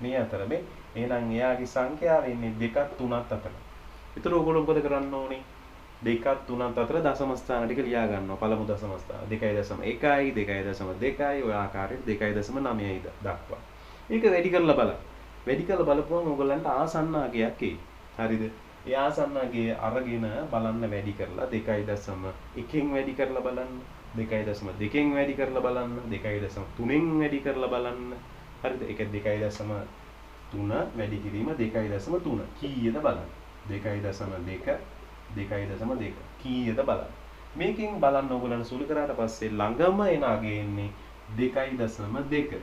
මේ අතර මේ එහෙනම් එයාගේ සංඛ්‍යාව එන්නේ 2ත් 3ත් අතර. ඒතර ඔයගොල්ලෝ මොකද කරන්න ඕනේ? 2ත් 3ත් අතර දශම ස්ථාන ටික ලියා ගන්නවා. පළමු දශම ස්ථාන 2.1යි 2.2යි ඔය ආකාරයට 2.9යි දක්වා. මේක වැඩි කරලා බලන්න. වැඩි කරලා බලපුවම ඔයගොල්ලන්ට ආසන්න අගයක් එයි. හරිද? ඒ ආසන්න අගය අරගෙන බලන්න වැඩි කරලා 2.1න් වැඩි කරලා බලන්න. 2.2න් වැඩි කරලා බලන්න. 2.3න් වැඩි කරලා බලන්න. හරිද? ඒක 2.3 වැඩි කිරීම 2.3 කීයද බලන්න. 2.2 2.2 කීයද බලන්න. මේකෙන් බලන්න ඕගොල්ලන් සුළු කරාට පස්සේ ළඟම එන අගය එන්නේ 2.2.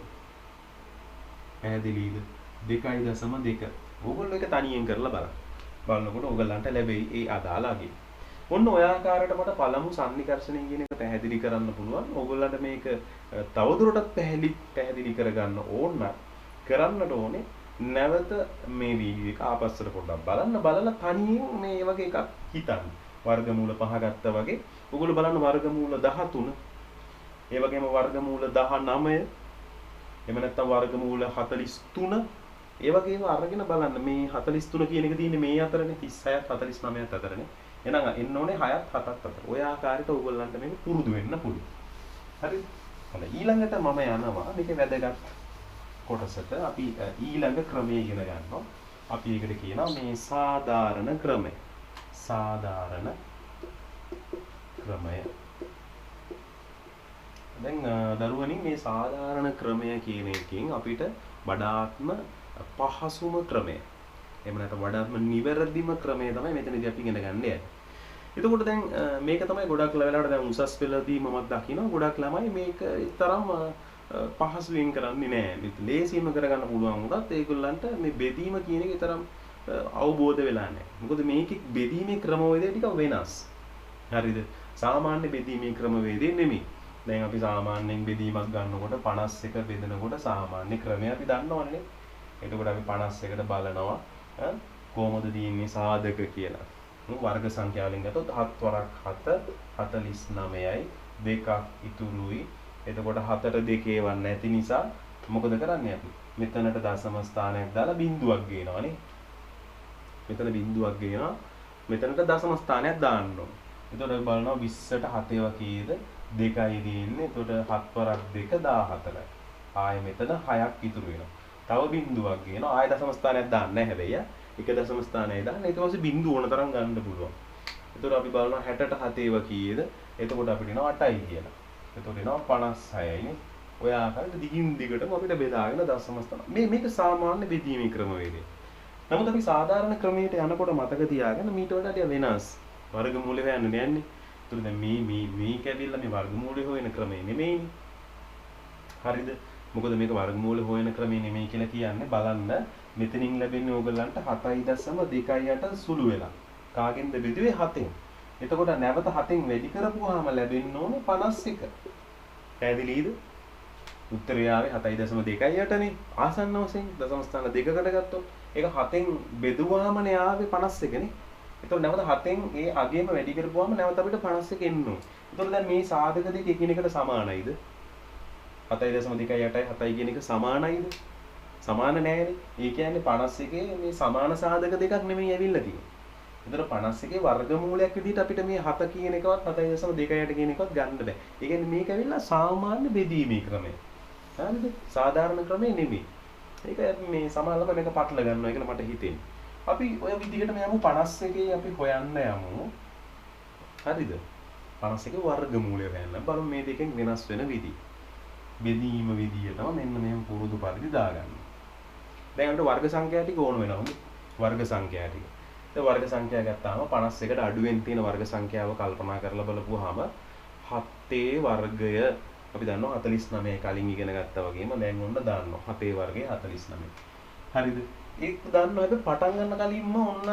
පැහැදිලිද? 2.2. ඕගොල්ලෝ ඒක තනියෙන් කරලා බලන්න. බලනකොට ඕගොල්ලන්ට ලැබෙයි ඒ අදාළ අගය. ඔන්න ඔය ආකාරයට මට පළමු සන්නිකර්ෂණය කියන එක පැහැදිලි කරන්න පුළුවන්. ඕගොල්ලන්ට මේක තවදුරටත් පැහැදිලි කරගන්න ඕන නම් කරන්නට ඕනේ නැවත මේ වීඩියෝ එක ආපස්සට පොඩ්ඩක් බලන්න. බලලා තනියෙන් මේ වගේ එකක් හිතන්න. වර්ගමූල 5 ගත්තා වගේ ඕගොල්ලෝ බලන්න වර්ගමූල 13, ඒ වගේම වර්ගමූල 19, එහෙම නැත්නම් වර්ගමූල 43, ඒ වගේම අරගෙන බලන්න මේ 43 කියන එක තියෙන්නේ මේ අතරනේ 36ත් 49ත් අතරනේ. එහෙනම් එන්න ඕනේ 6ත් 7ත් අතර. ඔය ආකාරයට ඕගොල්ලන්ට මේක පුරුදු වෙන්න පුළුවන්. හරිද? හොඳයි ඊළඟට මම යනවා මේකේ වැදගත් කොටසට. අපි ඊළඟ ක්‍රමය ඉගෙන ගන්නවා. අපි ඒකට කියනවා මේ සාධාරණ ක්‍රමය. සාධාරණ ක්‍රමය. දැන් දරුවනි මේ සාධාරණ ක්‍රමය කියන එකෙන් අපිට වඩාත්ම පහසුම ක්‍රමය. එහෙම නැත්නම් වඩාත්ම නිවැරදිම ක්‍රමය තමයි මෙතනදී අපි ඉගෙන ගන්න යන්නේ. එතකොට දැන් මේක තමයි ගොඩක් වෙලාවට දැන් උසස් පෙළදී මමත් දකිනවා ගොඩක් ළමයි මේක තරම් පහසුවෙන් කරන්නේ නැහැ. මේක ලේසියෙන්ම කරගන්න පුළුවන් උනත් ඒගොල්ලන්ට මේ බෙදීම කියන එක තරම් අවබෝධ වෙලා නැහැ. මොකද මේකේ බෙදීමේ ක්‍රමවේදය ටිකක් වෙනස්. හරිද? සාමාන්‍ය බෙදීමේ ක්‍රමවේදය නෙමෙයි. දැන් අපි සාමාන්‍යයෙන් බෙදීමක් ගන්නකොට 51 බෙදනකොට සාමාන්‍ය ක්‍රමය අපි දන්නවනේ. එතකොට අපි 51ට බලනවා කොහොමද තියෙන්නේ සාධක කියලා. වර්ග සංඛ්‍යාවලින් ගත්තොත් 7 වරක් 7 49යි 2ක් ඉතුරුයි. එතකොට 4ට 2 වන් නැති නිසා මොකද කරන්නේ අපි? මෙතනට දශම ස්ථානයක් දාලා බිංදුවක් ගේනවා නේ. මෙතන බිංදුවක් ගේනවා. මෙතනට දශම ස්ථානයක් දාන්න ඕන. එතකොට අපි බලනවා 20ට 7 කීයද? 2යි දෙන්නේ. එතකොට 7 වරක් 2 14යි. ආයෙ මෙතන 6ක් ඉතුරු වෙනවා. තව බිංදුවක් ගේනවා. ආයෙ දශම ස්ථානයක් දාන්න නැහැ හැබැයි. එක දශම ස්ථානයයි දාන්න. ඊට පස්සේ බිංදුව ඕන තරම් ගන්න පුළුවන්. එතකොට අපි බලනවා 60ට 7 කීයද? එතකොට අපිට එනවා 8යි කියලා. එතකොට එනවා 56යි නේ. ඔය ආකාරයට දිගින් දිගටම අපිට බෙදාගෙන දශම ස්ථාන. මේක සාමාන්‍ය බෙදීමේ ක්‍රමවේදය. නමුත් අපි සාධාරණ ක්‍රමයට යනකොට මතක තියාගන්න මීට වඩා ටික වෙනස්. වර්ගමූලය හොයන්න නෑනේ. එතකොට දැන් මේක ඇවිල්ලා මේ වර්ගමූලය හොයන ක්‍රමය නෙමෙයිනේ. හරිද? මොකද මේක වර්ගමූල හොයන ක්‍රමය නෙමෙයි කියලා කියන්නේ බලන්න මෙතනින් ලැබෙන්නේ ඕගලන්ට 7.28 සුළු වෙලා. කාගෙන්ද බෙදුවේ 7න්. එතකොට නැවත 7න් වැඩි කරපුවාම ලැබෙන්න ඕනේ 51. පැහැදිලිද? උත්තරය ආවේ 7.28 නේ. ආසන්න වශයෙන් දශම ස්ථාන දෙකකට ගත්තොත් ඒක 7න් බෙදුවාමනේ ආවේ 51 නේ. එතකොට නැවත 7න් ඒ අගේම වැඩි කරපුවාම නැවත අපිට 51 එන්න ඕනේ. එතකොට දැන් මේ සාධක දෙක එකිනෙකට සමානයිද? 7.28යි 7යි කියන එක සමානයිද? සමාන නෑනේ. ඒ කියන්නේ 51 මේ සමාන සාධක දෙකක් නෙමෙයි ඇවිල්ලා තියෙන්නේ. ඒතර 51 වර්ගමූලයක් විදිහට අපිට මේ 7 කියන එකවත් 7.28 කියන එකවත් ගන්න බෑ. ඒ කියන්නේ මේක ඇවිල්ලා සාමාන්‍ය බෙදීමේ ක්‍රමය. හරිද? සාධාරණ ක්‍රමය නෙමෙයි. ඒක මේ සමානලම මේක පටල ගන්නවා කියලා මට හිතෙන්නේ. අපි ඔය විදිහටම යමු 51 අපි හොයන්න යමු. හරිද? 51 වර්ගමූලය හොයන්න. බලමු මේ දෙකෙන් වෙනස් වෙන විදිහ. බෙදීම විදිහටම මෙන්න මෙහෙම පුරුදු පරිදි දාගන්න. දැන් අපිට වර්ග සංඛ්‍යා ටික ඕන වෙනවා. වර්ග සංඛ්‍යා ටික. දැන් වර්ග සංඛ්‍යා ගත්තාම 51ට අඩුවෙන් තියෙන වර්ග සංඛ්‍යාව කල්පනා කරලා බලපුවාම 7 වර්ගය අපි දන්නවා 49 කලින් ඉගෙන ගත්තා වගේම දැන් ඔන්න දාන්නවා 7 වර්ගය 49. හරිද? ඒක දාන්න හැබැයි පටන් ගන්න කලින්ම ඔන්න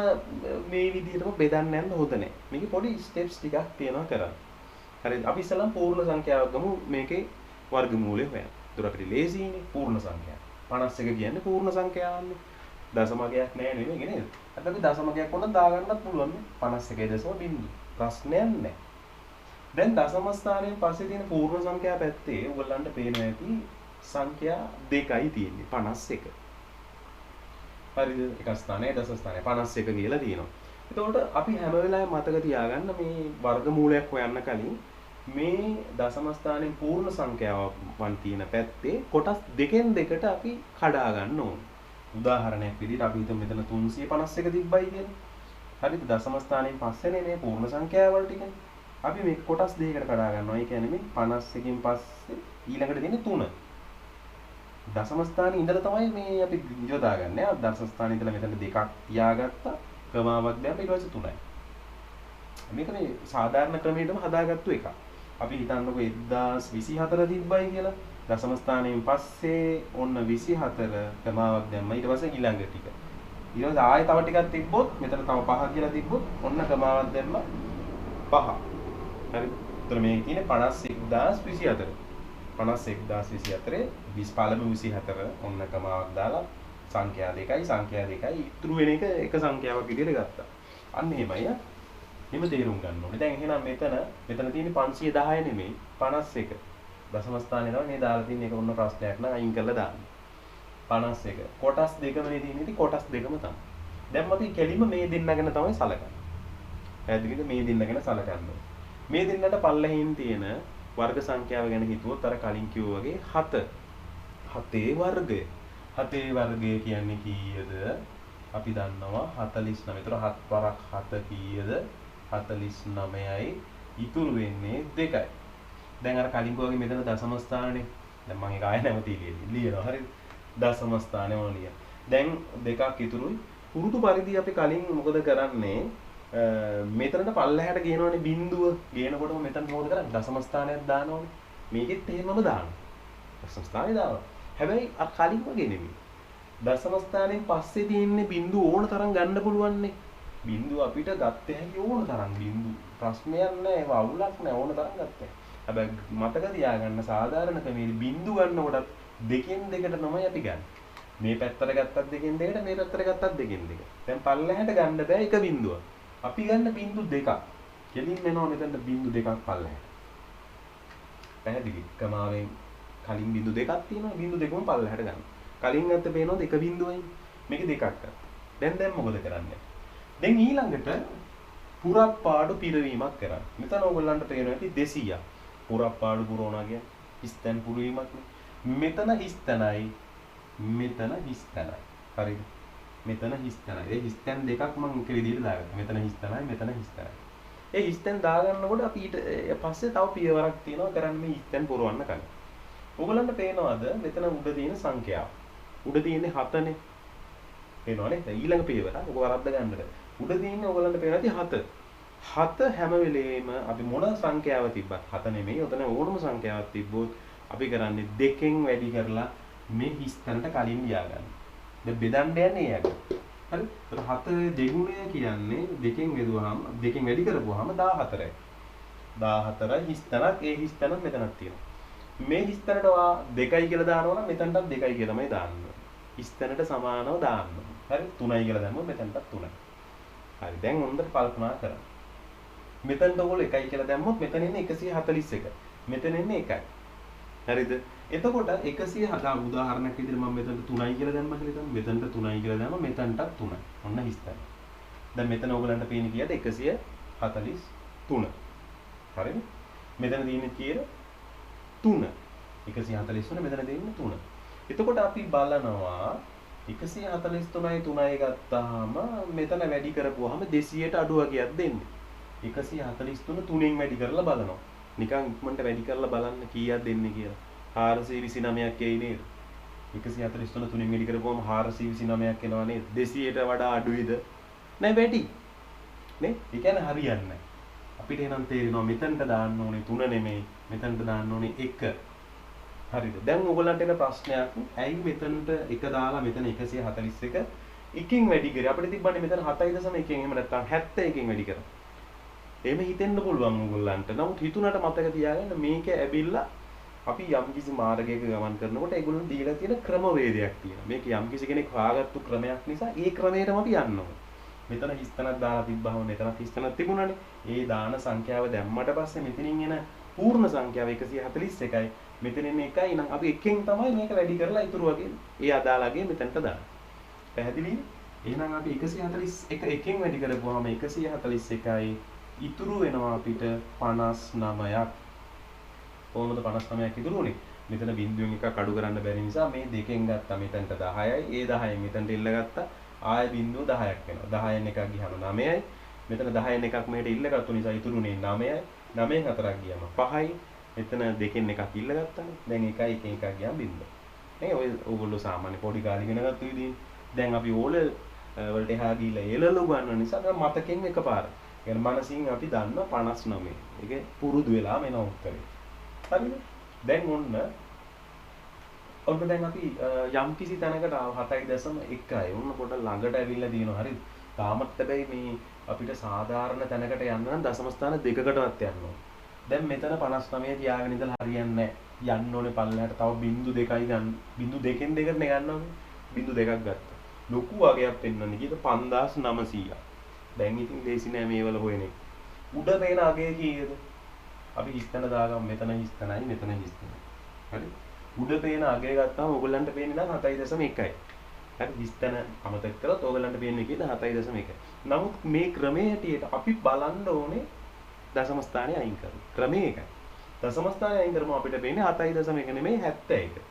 මේ විදිහටම බෙදන්න යන්න හොඳ නැහැ. මේකේ පොඩි ස්ටෙප්ස් ටිකක් තියෙනවා කරන්න. හරිද? අපි ඉස්සෙල්ලාම පූර්ණ සංඛ්‍යාවක් ගමු මේකේ වර්ගමූලය හොයන්න. ඒතර අපිට ලේසියිනේ පූර්ණ සංඛ්‍යාව. 51 කියන්නේ පූර්ණ සංඛ්‍යාවන්නේ. දශමගයක් නෑ නෙමෙයි නේද? අද අපි දශමගයක් වුණා දාගන්නත් පුළුවන් නේ. 51.0 ප්‍රශ්නයක් නෑ. දැන් දශම ස්ථානයෙන් පස්සේ තියෙන පූර්ණ සංඛ්‍යා පැත්තේ ඔයගොල්ලන්ට පේනවා ඇති සංඛ්‍යා දෙකයි තියෙන්නේ 51. හරිද? එක ස්ථානයේ දශම ස්ථානයේ 51 කියලා තියෙනවා. එතකොට අපි හැම වෙලාවෙම මතක තියාගන්න මේ වර්ගමූලයක් හොයන්න කලින් මේ දශම ස්ථානයේ පූර්ණ සංඛ්‍යාවන් තියෙන පැත්තේ කොටස් දෙකෙන් දෙකට අපි කඩා ගන්න ඕනේ. උදාහරණයක් විදිහට අපි හිතමු මෙතන 351 තිබ්බයි කියලා. හරිද? දශම ස්ථානයෙන් පස්සේනේ මේ පූර්ණ සංඛ්‍යාවල් ටික. අපි මේ කොටස් දෙකකට කඩා ගන්නවා. ඒ කියන්නේ මේ 51කින් පස්සේ ඊළඟට තියෙන 3. දශම ස්ථානයේ ඉඳලා තමයි මේ අපි යොදාගන්නේ. දශම ස්ථානයේ ඉඳලා මෙතන දෙකක් තියාගත්තා. ක්‍රමාවක් දැම්ම ඊට පස්සේ 3යි. මේක මේ සාධාරණ ක්‍රමයකටම හදාගත්තු එකක්. අපි හිතන්නකො 1024 තිබ්බයි කියලා. දශම ස්ථානයෙන් පස්සේ ඔන්න 24 ක්‍රමාවක් දැම්ම. ඊට පස්සේ ඊළඟ ටික. ඊට පස්සේ ආයෙ තව ටිකක් තිබ්බොත් මෙතන තව 5 කියලා තිබ්බොත් ඔන්න ක්‍රමාවක් දැම්ම 5. හරිද? එතන මේ තියෙන්නේ 51024. 51024 20 පළමු 24 ඔන්න ක්‍රමාවක් දාලා සංඛ්‍යා දෙකයි ඉතුරු වෙන එක එක සංඛ්‍යාවක් විදිහට ගත්තා. අන්න එහෙමයි ආ. එහෙම තේරුම් ගන්න ඕනේ. දැන් එහෙනම් මෙතන තියෙන්නේ 510 නෙමෙයි 51. දශම ස්ථානේ තමයි මේ දාලා තියෙන එක ඔන්න ප්‍රශ්නයක් නම් අයින් කරලා දාන්න. 51. කොටස් දෙකමනේ තියෙන්නේ. ඉතින් කොටස් දෙකම තමයි. දැන් අපි කෙලින්ම මේ දෙන්න ගැන තමයි සලකන්නේ. පැහැදිලිද? මේ දෙන්න ගැන සලකන්නේ. මේ දෙන්නට පල්ලෙහින් තියෙන වර්ග සංඛ්‍යාව ගැන හිතුවොත් අර කලින් කිව්වා වගේ 7. 7 වර්ගය. 7 වර්ගය කියන්නේ කීයද? අපි දන්නවා 49. ඒතර 7 වරක් 7 කීයද? 49යි. ඉතුරු වෙන්නේ 2යි. දැන් අර කලින් කිව්වා වගේ මෙතන දශම ස්ථානනේ. දැන් මම ඒක ආයෙ නැවතී ලියනවා. හරිද? දශම ස්ථානේ ඕනිය. දැන් දෙකක් ඉතුරුයි. පුරුදු පරිදි අපි කලින් මොකද කරන්නේ? මෙතනට පල්ලෙහාට ගේනවනේ බිඳුව. ගේනකොටම මෙතන මොකද කරන්නේ? දශම ස්ථානයක් දානවනේ. මේකෙත් එහෙමම දානවා. දශම ස්ථානේ දානවා. හැබැයි අර කලින් වගේ නෙමෙයි. දශම ස්ථානයෙන් පස්සේ තියෙන්නේ බිඳුව ඕන තරම් ගන්න පුළුවන්නේ. බිඳුව අපිට ගත්ත හැකි ඕන තරම් බිඳුව. ප්‍රශ්නයක් නෑ. ඒව අවුලක් නෑ. ඕන තරම් ගත්තා. හැබැයි මතක තියාගන්න සාධාරණ ක්‍රමයේ බිඳුව ගන්නකොටත් දෙකෙන් දෙකට තමයි අපි ගන්න. මේ පැත්තට ගත්තත් දෙකෙන් දෙකට මේ පැත්තට ගත්තත් දෙකෙන් දෙක. දැන් පල්ලෙහාට ගන්න බෑ එක බිඳුවක්. අපි ගන්න බිඳු දෙකක්. කෙලින් එනවා මෙතන බිඳු දෙකක් පල්ලෙහාට. පැහැදිලි. කමාවෙන් කලින් බිඳු දෙකක් තියෙනවා. බිඳු දෙකම පල්ලෙහාට ගන්න. කලින් ගත්ත පේනවද එක බිඳුවයි. මේක දෙකක් ගන්න. දැන් මොකද කරන්නේ? දැන් ඊළඟට පුරප්පාඩු පිරවීමක් කරන්න. මෙතන ඕගොල්ලන්ට පේනවා ඇති 200ක්. පුරප්පාඩු පුරවනවා කියන්නේ හිස්තැන් පුරවීමක් නේ. මෙතන හිස්තැනයි මෙතන හිස්තැනයි. හරිද? මෙතන හිස්තැනයි. ඒ හිස්තැන් දෙකක් මම එක විදිහට දාගත්තා. මෙතන හිස්තැනයි මෙතන හිස්තැනයි. ඒ හිස්තැන් දාගන්නකොට අපි ඊට පස්සේ තව පියවරක් තියෙනවා කරන්න මේ හිස්තැන් පුරවන්න කලින්. ඕගොල්ලන්ට පේනවද මෙතන උඩ තියෙන සංඛ්‍යාව? උඩ තියෙන්නේ 7නේ. පේනවනේ? දැන් ඊළඟ පියවර ඔක වරද්ද ගන්නද. උඩ තියෙන්නේ ඕගොල්ලන්ට පේනවාද 7. 7 හැම වෙලේම අපි මොන සංඛ්‍යාව තිබ්බත් 7 නෙමෙයි. ඔතන ඕනම සංඛ්‍යාවක් තිබ්බොත් අපි කරන්නේ දෙකෙන් වැඩි කරලා මේ හිස්තැනට කලින් ලියාගන්න. දැන් බෙදන්න යන්නේ ඒක. හරි? ඒතර 7 දෙගුණය කියන්නේ දෙකෙන් බෙදුවාම දෙකෙන් වැඩි කරපුවාම 14යි. 14යි හිස්තැනක් ඒ හිස්තැනක් මෙතනක් තියෙනවා. මේ හිස්තැනට 2යි කියලා දානවා නම් මෙතනටත් 2යි කියලා තමයි දාන්න. හිස්තැනට සමානව දාන්න. හරි? 3යි කියලා දැම්මොත් මෙතනටත් 3යි. හරි. දැන් හොඳට කල්පනා කරන්න. මෙතනට ඔයගොල්ලෝ 1යි කියලා දැම්මොත් මෙතන ඉන්නේ 141. මෙතන ඉන්නේ 1යි. හරිද? එතකොට 100 උදාහරණයක් විදිහට මම මෙතනට 3යි කියලා දැම්මා කියලා හිතමු. මෙතනට 3යි කියලා දැම්මම මෙතනටත් 3යි. ඔන්න හිස්තැන. දැන් මෙතන ඔයගලන්ට පේන්නේ කීයද? 143. හරිද? මෙතන තියෙන්නේ කීයද? 3. 143 මෙතන තියෙන්නේ 3. එතකොට අපි බලනවා 143යි 3යි ගත්තාම මෙතන වැඩි කරපුවාම 200ට අඩු වගේක් දෙන්නේ. 143 3න් වැඩි කරලා බලනවා. නිකන් ඉක්මනට වැඩි කරලා බලන්න කීයක් දෙන්නේ කියලා. 429ක් එයි නේද? 143 3න් වැඩි කරපුවම 429ක් එනවා නේද? 200ට වඩා අඩුයිද? නෑ වැඩි. නේ? ඒ කියන්නේ හරියන්නේ නැහැ. අපිට එනම් තේරෙනවා මෙතනට දාන්න ඕනේ 3 නෙමෙයි. මෙතනට දාන්න ඕනේ 1. හරිද? දැන් ඔයගොල්ලන්ට එන ප්‍රශ්නයක් ඇයි මෙතනට 1 දාලා මෙතන 141 එකකින් වැඩි කරේ? අපිට තිබ්බන්නේ මෙතන 7.1කින් එහෙම නැත්නම් 71කින් වැඩි කරා. එහෙම හිතෙන්න පුළුවන් ඔයගොල්ලන්ට. නමුත් හිතුණට මතක තියාගන්න මේක ඇවිල්ලා අපි යම්කිසි මාර්ගයක ගමන් කරනකොට ඒගොල්ලෝ දීලා තියෙන ක්‍රමවේදයක් තියෙනවා. මේක යම්කිසි කෙනෙක් හොයාගත්තු ක්‍රමයක් නිසා ඒ ක්‍රමයටම අපි යන්න ඕනේ. මෙතන හිස්තනක් දාලා තිබ්බහම මෙතනත් හිස්තනක් තිබුණානේ. ඒ දාන සංඛ්‍යාව දැම්මට පස්සේ මෙතනින් එන පූර්ණ සංඛ්‍යාව 141යි. මෙතන එන්නේ 1යි. නම් අපි එකෙන් තමයි මේක වැඩි කරලා ඉතුරු වගේ ඒ අදාළගේ මෙතනට දාන්නේ. පැහැදිලිද? එහෙනම් අපි 141 එකෙන් වැඩි කරපුවාම 141යි ඉතුරු වෙනවා අපිට 59ක්. කොහොමද 59ක් ඉතුරු වුනේ? මෙතන බිඳුවෙන් එකක් අඩු කරන්න බැරි නිසා මේ දෙකෙන් ගත්තා මෙතනට 10යි. ඒ 10න් මෙතනට ඉල්ල ගත්තා. ආය බිඳුව 10ක් වෙනවා. 10න් එකක් ගියාම 9යි. මෙතන 10න් එකක් මෙහෙට ඉල්ල ගත්තු නිසා ඉතුරුනේ 9යි. 9න් 4ක් ගියාම 5යි. මෙතන දෙකෙන් එකක් ඉල්ල ගත්තානේ. දැන් 1යි එකෙන් එකක් ගියාම බිඳුව. නේ ඔය ඕගොල්ලෝ සාමාන්‍ය පොඩි කාලේ ඉගෙන ගත්ත විදිහින්. දැන් අපි ඕල වලට එහා ගිහිල්ලා ඒලලු ගන්න නිසා දැන් මතකෙන් එකපාර. يعني මනසින් අපි දන්න 59. ඒක පුරුදු වෙලා මෙන උත්තරේ. හරිද? දැන් ඔන්න දැන් අපි යම් කිසි තැනකට 7.1යි. ඔන්න පොඩ ළඟට ඇවිල්ලා තියෙනවා. හරිද? තාමත් හැබැයි මේ අපිට සාධාරණ තැනකට යන්න නම් දශම ස්ථාන දෙකකටවත් යන්න ඕනේ. දැන් මෙතන 59 තියාගෙන ඉඳලා හරියන්නේ නැහැ. යන්න ඕනේ පල්ලෙහාට තව බිංදු 2යි ගන්න. බිංදු දෙකෙන් දෙකට නේ ගන්න ඕනේ. බිංදු දෙකක් ගත්තා. ලොකු වගයක් පෙන්වන්නේ කීයද? 5900ක්. දැන් ඉතින් දේසි නෑ මේවල හොයන්නේ. උඩ පේන අගය කීයද? අපි හිස්තන දාගමු. මෙතන හිස්තනයි මෙතන හිස්තනයි. හරි? උඩ පේන අගය ගත්තාම ඕගොල්ලන්ට පේන්නේ නම් 7.1යි. හරි 20 තැන අමතක කරලා ඕගොල්ලන්ට පේන්නේ කීයද 7.1. නමුත් මේ ක්‍රමයේ හැටියට අපි බලන්න ඕනේ දශම ස්ථානය අයින් කරලා. ක්‍රමය එකයි. දශම ස්ථානය අයින් කරමුම අපිට පේන්නේ 7.1 නෙමෙයි 71.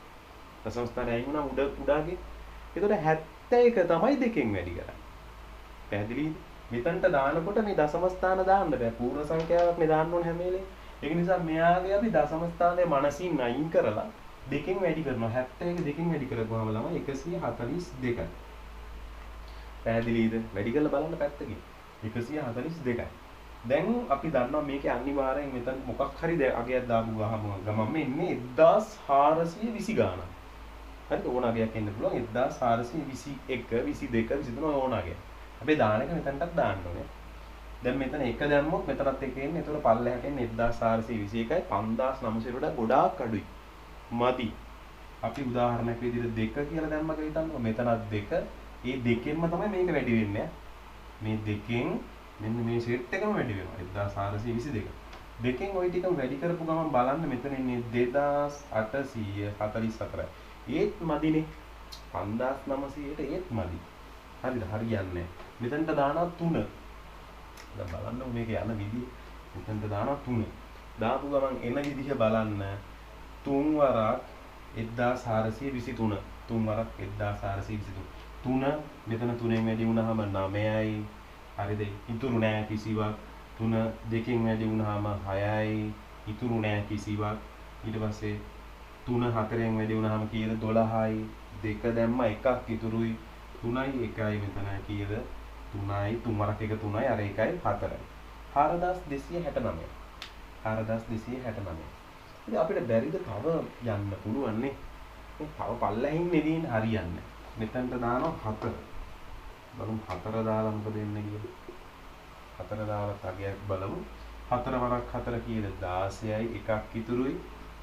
දශම ස්ථානය අයින් වුණා උඩාගේ. ඒතකොට 71 තමයි දෙකෙන් වැඩි කරන්නේ. පැහැදිලිද? මෙතනට දානකොට මේ දශම ස්ථාන දාන්න බෑ. පූර්ණ සංඛ්‍යාවක් මේ දාන්න ඕනේ හැම වෙලේම. ඒක නිසා මෙයාගේ අපි දශම ස්ථානයේ මනසින් අයින් කරලා දෙකෙන් වැඩි කරනවා. 71 දෙකෙන් වැඩි කරගුවාම ළමයි 142යි. පැහැදිලිද? වැඩි කරලා බලන්න පැත්තකින්. 142යි. දැන් අපි දන්නවා මේකේ අනිවාර්යෙන් මෙතන මොකක් හරි අගයක් දාපු ගමන් මේ ඉන්නේ 1420 ගානක්. හරිද? ඕන අගයක් එන්න පුළුවන් 1421, 22, 23 ඕන අගයක්. අපි දාන එක මෙතනටත් දාන්න ඕනේ. දැන් මෙතන එක දැම්මොත් මෙතනත් එක එන්නේ. ඒතකොට පල්ලෙහාට එන්නේ 1421යි 5900 වඩා ගොඩාක් අඩුයි. මදි. අපි උදාහරණයක් විදිහට 2 කියලා දැම්මක හිතන්නකො මෙතනත් 2. ඒ දෙකෙන්ම තමයි මේක වැඩි වෙන්නේ. මේ දෙකෙන් මෙන්න මේ සෙට් එකම වැඩි වෙනවා 1422. දෙකෙන් ওই ටිකම වැඩි කරපු ගමන් බලන්න මෙතන ඉන්නේ 2844. ඒත් මදිනේ. 5900ට ඒත් මදි. හරිද? හරියන්නේ. මෙතනට දානවා 3. දැන් බලන්න මේක යන විදිය. මෙතනට දානවා 3. දාපු ගමන් එන විදිහ බලන්න. 3 වරක් 1423. 3 වරක් 1423. 3 මෙතන 3ෙන් වැඩි වුණාම 9යි. හරිද? ඉතුරු නෑ කිසිවක්. 3 2කින් වැඩි වුණාම 6යි. ඉතුරු නෑ කිසිවක්. ඊට පස්සේ 3 4ෙන් වැඩි වුණාම කීයද? 12යි. 2 දැම්ම එකක් ඉතුරුයි. 3යි 1යි මෙතන කීයද? 3යි 3 වරක් 1 3යි අර 1යි 4යි. 4269. 4269. ඉතින් අපිට බැරිද තව යන්න පුළුවන් නේ. තව පල්ලෙහින් නෙදීන් හරියන්නේ. මෙතනට දානවා 4. බලමු 4 දාලා මොකද වෙන්නේ කියලා. 4 දාලා තගයක් බලමු. 4 වරක් 4 කීයද? 16යි එකක් ඉතුරුයි.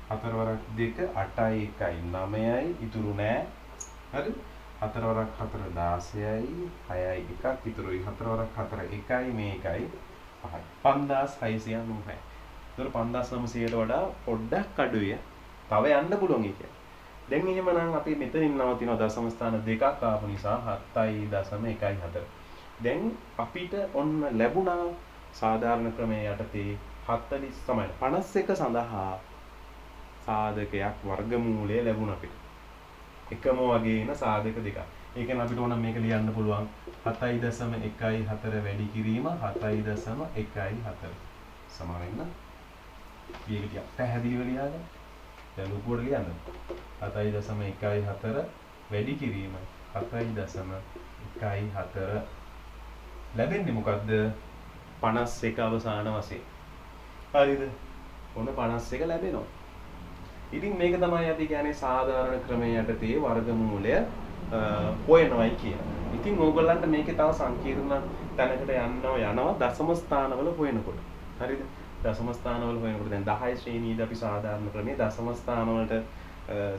4 වරක් 2 8යි 1යි 9යි ඉතුරු නෑ. හරි? 4 වරක් 4 16යි 6යි එකක් ඉතුරුයි. 4 වරක් 4 1යි මේ 1යි 5යි. 5690. ඒතර 5900ට වඩා පොඩ්ඩක් අඩුයි. තව යන්න පුළුවන් ඒක. දැන් එහෙමනම් අපි මෙතනින් නවතිනවා දශම ස්ථාන දෙකක් ආපු නිසා 7.14. දැන් අපිට ඔන්න ලැබුණා සාධාරණ ක්‍රමයේ යටතේ 40 සමයි 51 සඳහා සාධකයක් වර්ගමූලය ලැබුණා අපිට. එකම වගේ එන සාධක දෙකක්. ඒ කියන්නේ අපිට ඕන මේක ලියන්න පුළුවන් 7.14 වැඩි කිරීම 7.14 සමාන වෙන. මේක ටික පැහැදිලිව ලියන්න. දැන් උඩට ලියන්න. 7.14 වැඩි කිරීම 7.14 ලැබෙන්නේ මොකද්ද? 51 අවසාන වශයෙන්. හරිද? ඔන්න 51 ලැබෙනවා. ඉතින් මේක තමයි අපි කියන්නේ සාධාරණ ක්‍රමයේ යටතේ වර්ගමූලය හොයනවායි කියන. ඉතින් ඕගොල්ලන්ට මේකේ තව සංකීර්ණ තැනකට යනවා දශම ස්ථානවල හොයනකොට. හරිද? දශම ස්ථානවල හොයනකොට දැන් 10 ශ්‍රේණියේදී අපි සාධාරණ ක්‍රමයේ දශම ස්ථානවලට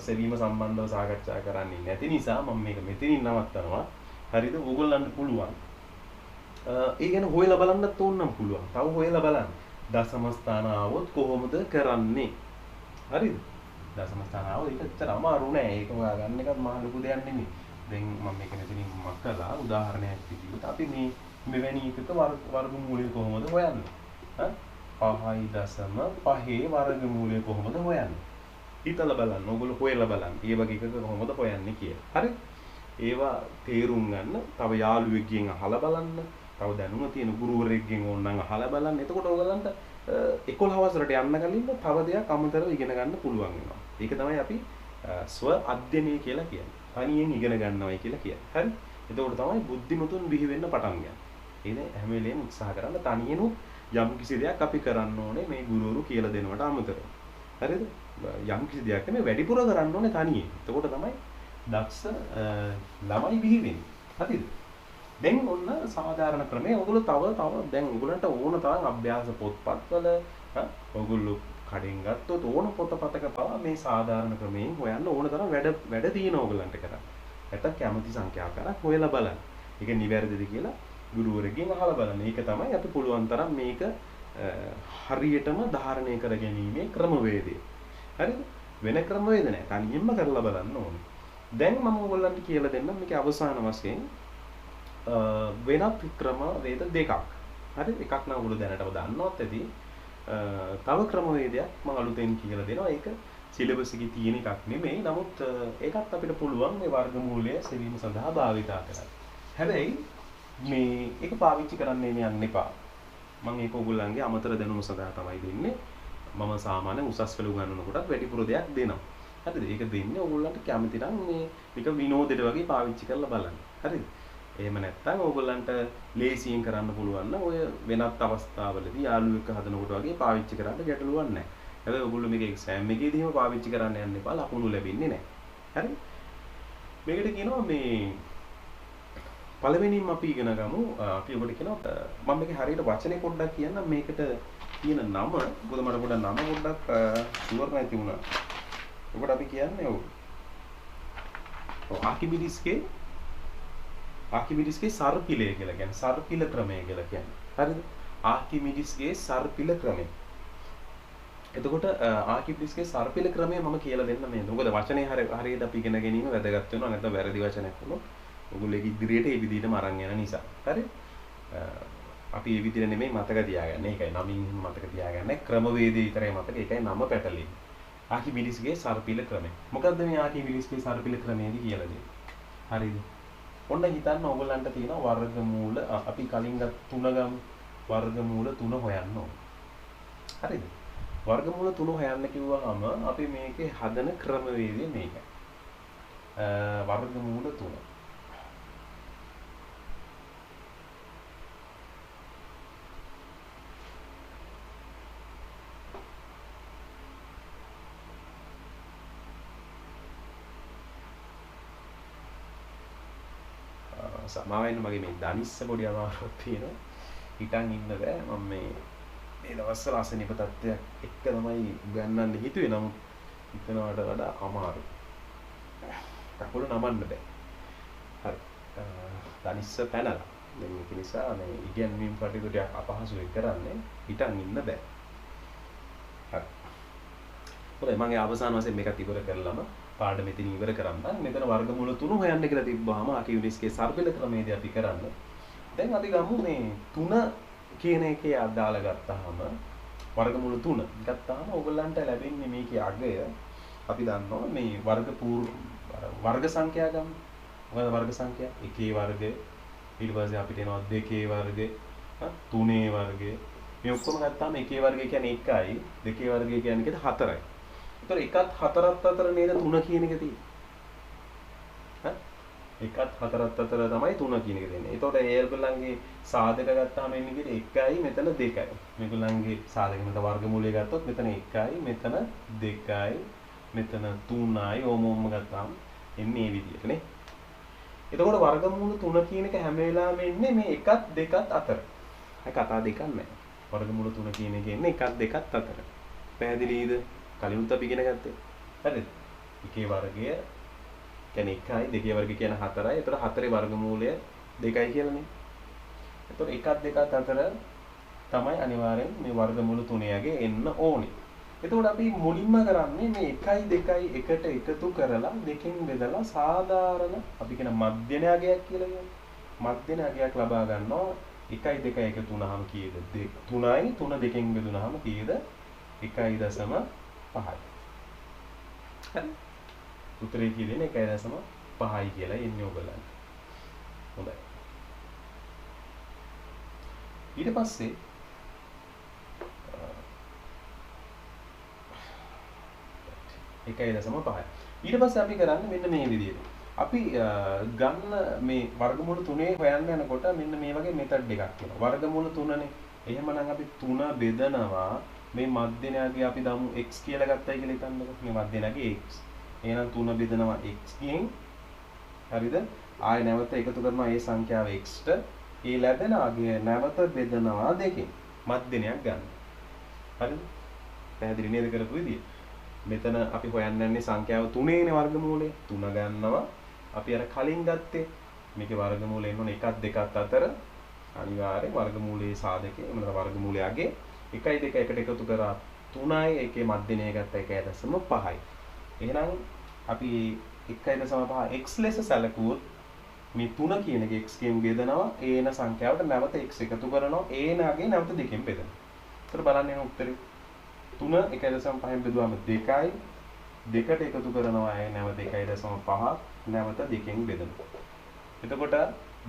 සෙවීම සම්බන්ධව සාකච්ඡා කරන්නේ නැති නිසා මම මේක මෙතනින් නවත්තනවා. හරිද? ඕගොල්ලන්ට පුළුවන්. ඒ කියන්නේ හොයලා බලන්නත් ඕනනම් පුළුවන්. තව හොයලා බලන්න. දශම ස්ථාන ආවොත් කොහොමද කරන්නේ? හරිද? දශම ස්ථාන ආවොත් ඒක ඇත්තට අමාරු නෑ. ඒක හොයාගන්න එකත් මහ ලොකු දෙයක් නෙමෙයි. දැන් මම මේක මෙතනින් මක්කලා උදාහරණයක් විදිහට අපි මෙවැනි එකක වර්ගමූලය කොහොමද හොයන්නේ? 5.5 වර්ගමූලය කොහොමද හොයන්නේ? හිතලා බලන්න. ඕගොල්ලෝ හොයලා බලන්න. මේ වගේ එකක කොහොමද හොයන්නේ කියලා. හරි? ඒවා තේරුම් ගන්න. තව යාළුවෙක්ගෙන් අහලා බලන්න. තව දැනුම තියෙන ගුරුවරයෙක්ගෙන් ඕනනම් අහලා බලන්න. එතකොට ඕගලන්ට 11 වසරට යන්න කලින් තව දෙයක් අමතරව ඉගෙන ගන්න පුළුවන් වෙනවා. ඒක තමයි අපි ස්ව අධ්‍යයනය කියලා කියන්නේ. තනියෙන් ඉගෙන ගන්නවයි කියලා කියන්නේ. හරි? එතකොට තමයි බුද්ධිමතුන් බිහි වෙන්න පටන් ගන්න. ඒ හැම වෙලේම උත්සාහ කරන්න තනියෙනුත් යම් කිසි දෙයක් අපි කරන්න ඕනේ මේ ගුරුවරු කියලා දෙනවට අමතරව. හරිද? යම් කිසි දෙයක් මේ වැඩිපුර කරන්න ඕනේ තනියෙන්. එතකොට තමයි දක්ෂ ළමයි බිහි වෙන්නේ. හරිද? දැන් ඔන්න සාධාරණ ක්‍රමයේ ඔයගොල්ලෝ තව දැන් ඔයගොල්ලන්ට ඕන තරම් අභ්‍යාස පොත්පත්වල ඔයගොල්ලෝ කඩෙන් ගත්තොත් ඕන පොතපතක පවා මේ සාධාරණ ක්‍රමයෙන් හොයන්න ඕන තරම් වැඩ තියෙන ඔයගොල්ලන්ට කරන්න. නැත්තම් කැමති සංඛ්‍යාවක් කරක් හොයලා බලන්න. ඒක නිවැරදිද කියලා ගුරුවරයෙක්ගෙන් අහලා බලන්න. ඒක තමයි අපි පුළුවන් තරම් මේක හරියටම ධාරණය කර ගැනීමේ ක්‍රමවේදය. හරිද? වෙන ක්‍රමවේද නැහැ. තනියෙන්ම කරලා බලන්න ඕනේ. දැන් මම ඔයගොල්ලන්ට කියලා දෙන්නම් මේකේ අවසාන වශයෙන් වෙනත් ක්‍රමවේද දෙකක්. හරි? එකක් නම් ඔයගොල්ලෝ දැනටම දන්නවත් ඇති. තව ක්‍රමවේදයක් මම අලුතෙන් කියලා දෙනවා. ඒක සිලබස් එකේ තියෙන එකක් නෙමෙයි. නමුත් ඒකත් අපිට පුළුවන් මේ වර්ගමූලය සෙවීම සඳහා භාවිතා කරන්න. හැබැයි මේ ඒක පාවිච්චි කරන්න යන්න එපා. මම ඒක ඔයගොල්ලන්ගේ අමතර දැනුම සඳහා තමයි දෙන්නේ. මම සාමාන්‍ය උසස් පෙළ උගන්වනකොටත් වැඩිපුර දෙයක් දෙනවා. හරිද? ඒක දෙන්නේ ඔයගොල්ලන්ට කැමති නම් මේ නික විනෝදෙට වගේ පාවිච්චි කරලා බලන්න. හරිද? එහෙම නැත්නම් ඔයගොල්ලන්ට ලේසියෙන් කරන්න පුළුවන් නම් ඔය වෙනත් අවස්ථාවලදී යාළුවෙක් හදනකොට වගේ පාවිච්චි කරන්න ගැටලුවක් නැහැ. හැබැයි ඔයගොල්ලෝ මේක එක්සෑම් එකේදීම පාවිච්චි කරන්න යන්න එපා. ලකුණු ලැබෙන්නේ නැහැ. හරි? මේකට කියනවා මේ පළවෙනිම අපි ඉගෙන ගමු. අපි ඔබට කියනවා මම මේකේ හරියට වචනේ පොඩ්ඩක් කියන්නම් මේකට තියෙන නම. මොකද මට පොඩ්ඩක් නම පොඩ්ඩක් ෂුවර් නැති වුණා. ඔබට අපි කියන්නේ ඔව් ආකිමිඩිස්ගේ සර්පිලය කියලා කියන්නේ සර්පිල ක්‍රමය කියලා කියන්නේ. හරිද? ආකිමිඩිස්ගේ සර්පිල ක්‍රමය. එතකොට ආකිමිඩිස්ගේ සර්පිල ක්‍රමය මම කියලා දෙන්න මේ. මොකද වචනේ හරියට අපි ඉගෙන ගැනීම වැදගත් වෙනවා. නැත්නම් වැරදි වචනයක් වුණොත් ඔයගොල්ලෝ ඉදිරියට ඒ විදිහටම අරන් යන නිසා. හරි? අපි මේ විදිහට නෙමෙයි මතක තියාගන්නේ. ඒකයි නමින් මතක තියාගන්නේ. ක්‍රමවේදය විතරයි මතක. ඒකයි නම පැටලෙන්නේ. ආකිමිඩිස්ගේ සර්පිල ක්‍රමය. මොකද්ද මේ ආකිමිඩිස්ගේ සර්පිල ක්‍රමයේදී කියලා දෙන්නේ? හරිද? ඔන්න හිතන්න ඕගොල්ලන්ට තියෙන වර්ගමූල අපි කලින් ගත් 3 ගමු. වර්ගමූල 3 හොයන්න ඕන. හරිද? වර්ගමූල 3 හොයන්න කිව්වහම අපි මේකේ හදන ක්‍රමවේදය මේකයි. වර්ගමූල 3. සමාවෙන්න මගේ මේ දනිස්ස පොඩි අමාරුවක් තියෙනවා. හිටන් ඉන්න බෑ. මම මේ දවස්වල අසනීප තත්ත්වයක් එක්ක තමයි උගන්වන්න හිතුවේ. නමුත් හිතනවට වඩා අමාරුයි. කකුල නමන්න බෑ. හරි. දනිස්ස පැනලා. දැන් ඒක නිසා මේ ඉගෙනීම් කටයුතු ටිකක් අපහසුයි කරන්නේ. හිටන් ඉන්න බෑ. හරි. හොඳයි මම අවසාන වශයෙන් මේකත් ඉවර කරලම පාඩම මෙතන ඉවර කරන්න. මෙතන වර්ගමූල 3 හොයන්න කියලා තිබ්බාම ආකිමිඩිස්ගේ සර්පිල ක්‍රමයේදී අපි කරන්න. දැන් අපි ගමු මේ 3 කියන එකේ අදාළ ගත්තාම වර්ගමූල 3 ගත්තාම ඕගොල්ලන්ට ලැබෙන්නේ මේකේ අගය අපි දන්නවා මේ වර්ග සංඛ්‍යා ගමු. මොකද වර්ග සංඛ්‍යා 1 වර්ගය ඊට පස්සේ අපිට එනවා 2 වර්ගය 3 වර්ගය මේ ඔක්කොම ගත්තාම 1 වර්ගය කියන්නේ 1යි 2 වර්ගය කියන්නේ 4යි. ඒතර එකත් 4ත් අතර නේද 3 කියන එක තියෙන්නේ. එකත් 4ත් අතර තමයි 3 කියන එක දෙන්නේ. ඒතකොට ඒගොල්ලන්ගේ සාධක ගත්තාම එන්නේ කිව්වේ 1යි මෙතන 2යි. මේගොල්ලන්ගේ සාධක මෙතන වර්ගමූලය ගත්තොත් මෙතන 1යි මෙතන 2යි මෙතන 3යි ඕමෝම ගත්තාම එන්නේ මේ විදිහට නේ. එතකොට වර්ගමූල 3 කියන එක හැම වෙලාවෙම එන්නේ මේ 1ත් 2ත් අතර. ඒක කතා දෙකක් නැහැ. වර්ගමූල 3 කියන එක එන්නේ 1ත් 2ත් අතර. පැහැදිලිද? කලිනුත් අපි ඉගෙන ගත්තේ. හරිද? 1 වර්ගය කියන්නේ 1යි 2 වර්ගය කියන්නේ 4යි. ඒතර 4 වර්ගමූලය 2යි කියලානේ. ඒතර 1ත් 2ත් අතර තමයි අනිවාර්යෙන් මේ වර්ගමූල 3 එන්න ඕනේ. එතකොට අපි මුලින්ම කරන්නේ මේ 1යි 2යි එකට එකතු කරලා දෙකෙන් බෙදලා සාධාරණ අපි කියන මධ්‍යන අගයක් කියලා කියනවා. මධ්‍යන අගයක් ලබා ගන්නවා 1යි 2යි එකතු වුනහම කීයද? 3යි 3 දෙකෙන් බෙදුනහම කීයද? 1.5යි. හරි. උත්තරේ කියන්නේ 1.5යි කියලා එන්නේ ඔයගලන්ට. හොඳයි. ඊට පස්සේ 1.5යි. ඊට පස්සේ අපි කරන්නේ මෙන්න මේ විදිහට. අපි ගන්න මේ වර්ගමූල 3 හොයන්න යනකොට මෙන්න මේ වගේ මෙතඩ් එකක් තියෙනවා. වර්ගමූල 3නේ. එහෙමනම් අපි 3 බෙදනවා මේ මධ්‍යනයගේ අපි දමු x කියලා ගත්තයි කියලා හිතන්නකො. මේ මධ්‍යනයගේ x. එහෙනම් 3 බෙදනවා x ගෙන්. හරිද? ආයෙ නැවත එකතු කරනවා ඒ සංඛ්‍යාව x ට. ඒ ලැබෙන අගය නැවත බෙදනවා දෙකෙන්. මධ්‍යනයක් ගන්න. හරිද? පැහැදිලි නේද කරපු විදිය? මෙතන අපි හොයන්න යන්නේ සංඛ්‍යාව 3නේ වර්ගමූලය. 3 ගන්නවා. අපි අර කලින් ගත්තේ මේකේ වර්ගමූලය එන්න ඕනේ 1ත් 2ත් අතර අනිවාර්යෙන් වර්ගමූලයේ සාධකේ එමෙන්න වර්ගමූලයගේ 1යි 2යි එකට එකතු කරා 3යි ඒකේ මධ්‍යනය ගත්ත 1.5යි. එහෙනම් අපි 1.5 x ලෙස සැලකුවොත් මේ 3 කියන එක x ගෙන් බෙදනවා a එන සංඛ්‍යාවට නැවත x එකතු කරනවා a එනගේ නැවත 2කින් බෙදනවා. ඒතර බලන්න එන උත්තරේ 3 1.5න් බෙදුවාම 2යි 2ට එකතු කරනවා a නැවත 1.5 නැවත 2කින් බෙදනවා. එතකොට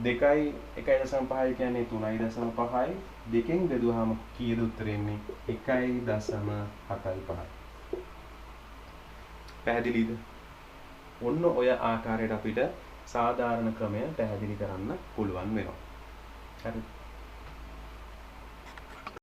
2යි 1.5යි කියන්නේ 3.5යි 2කින් බෙදුවාම කීයද උත්තරේ එන්නේ 1.75යි. පැහැදිලිද? ඔන්න ඔය ආකාරයට අපිට සාධාරණ ක්‍රමය පැහැදිලි කරන්න පුළුවන් වෙනවා. හරි.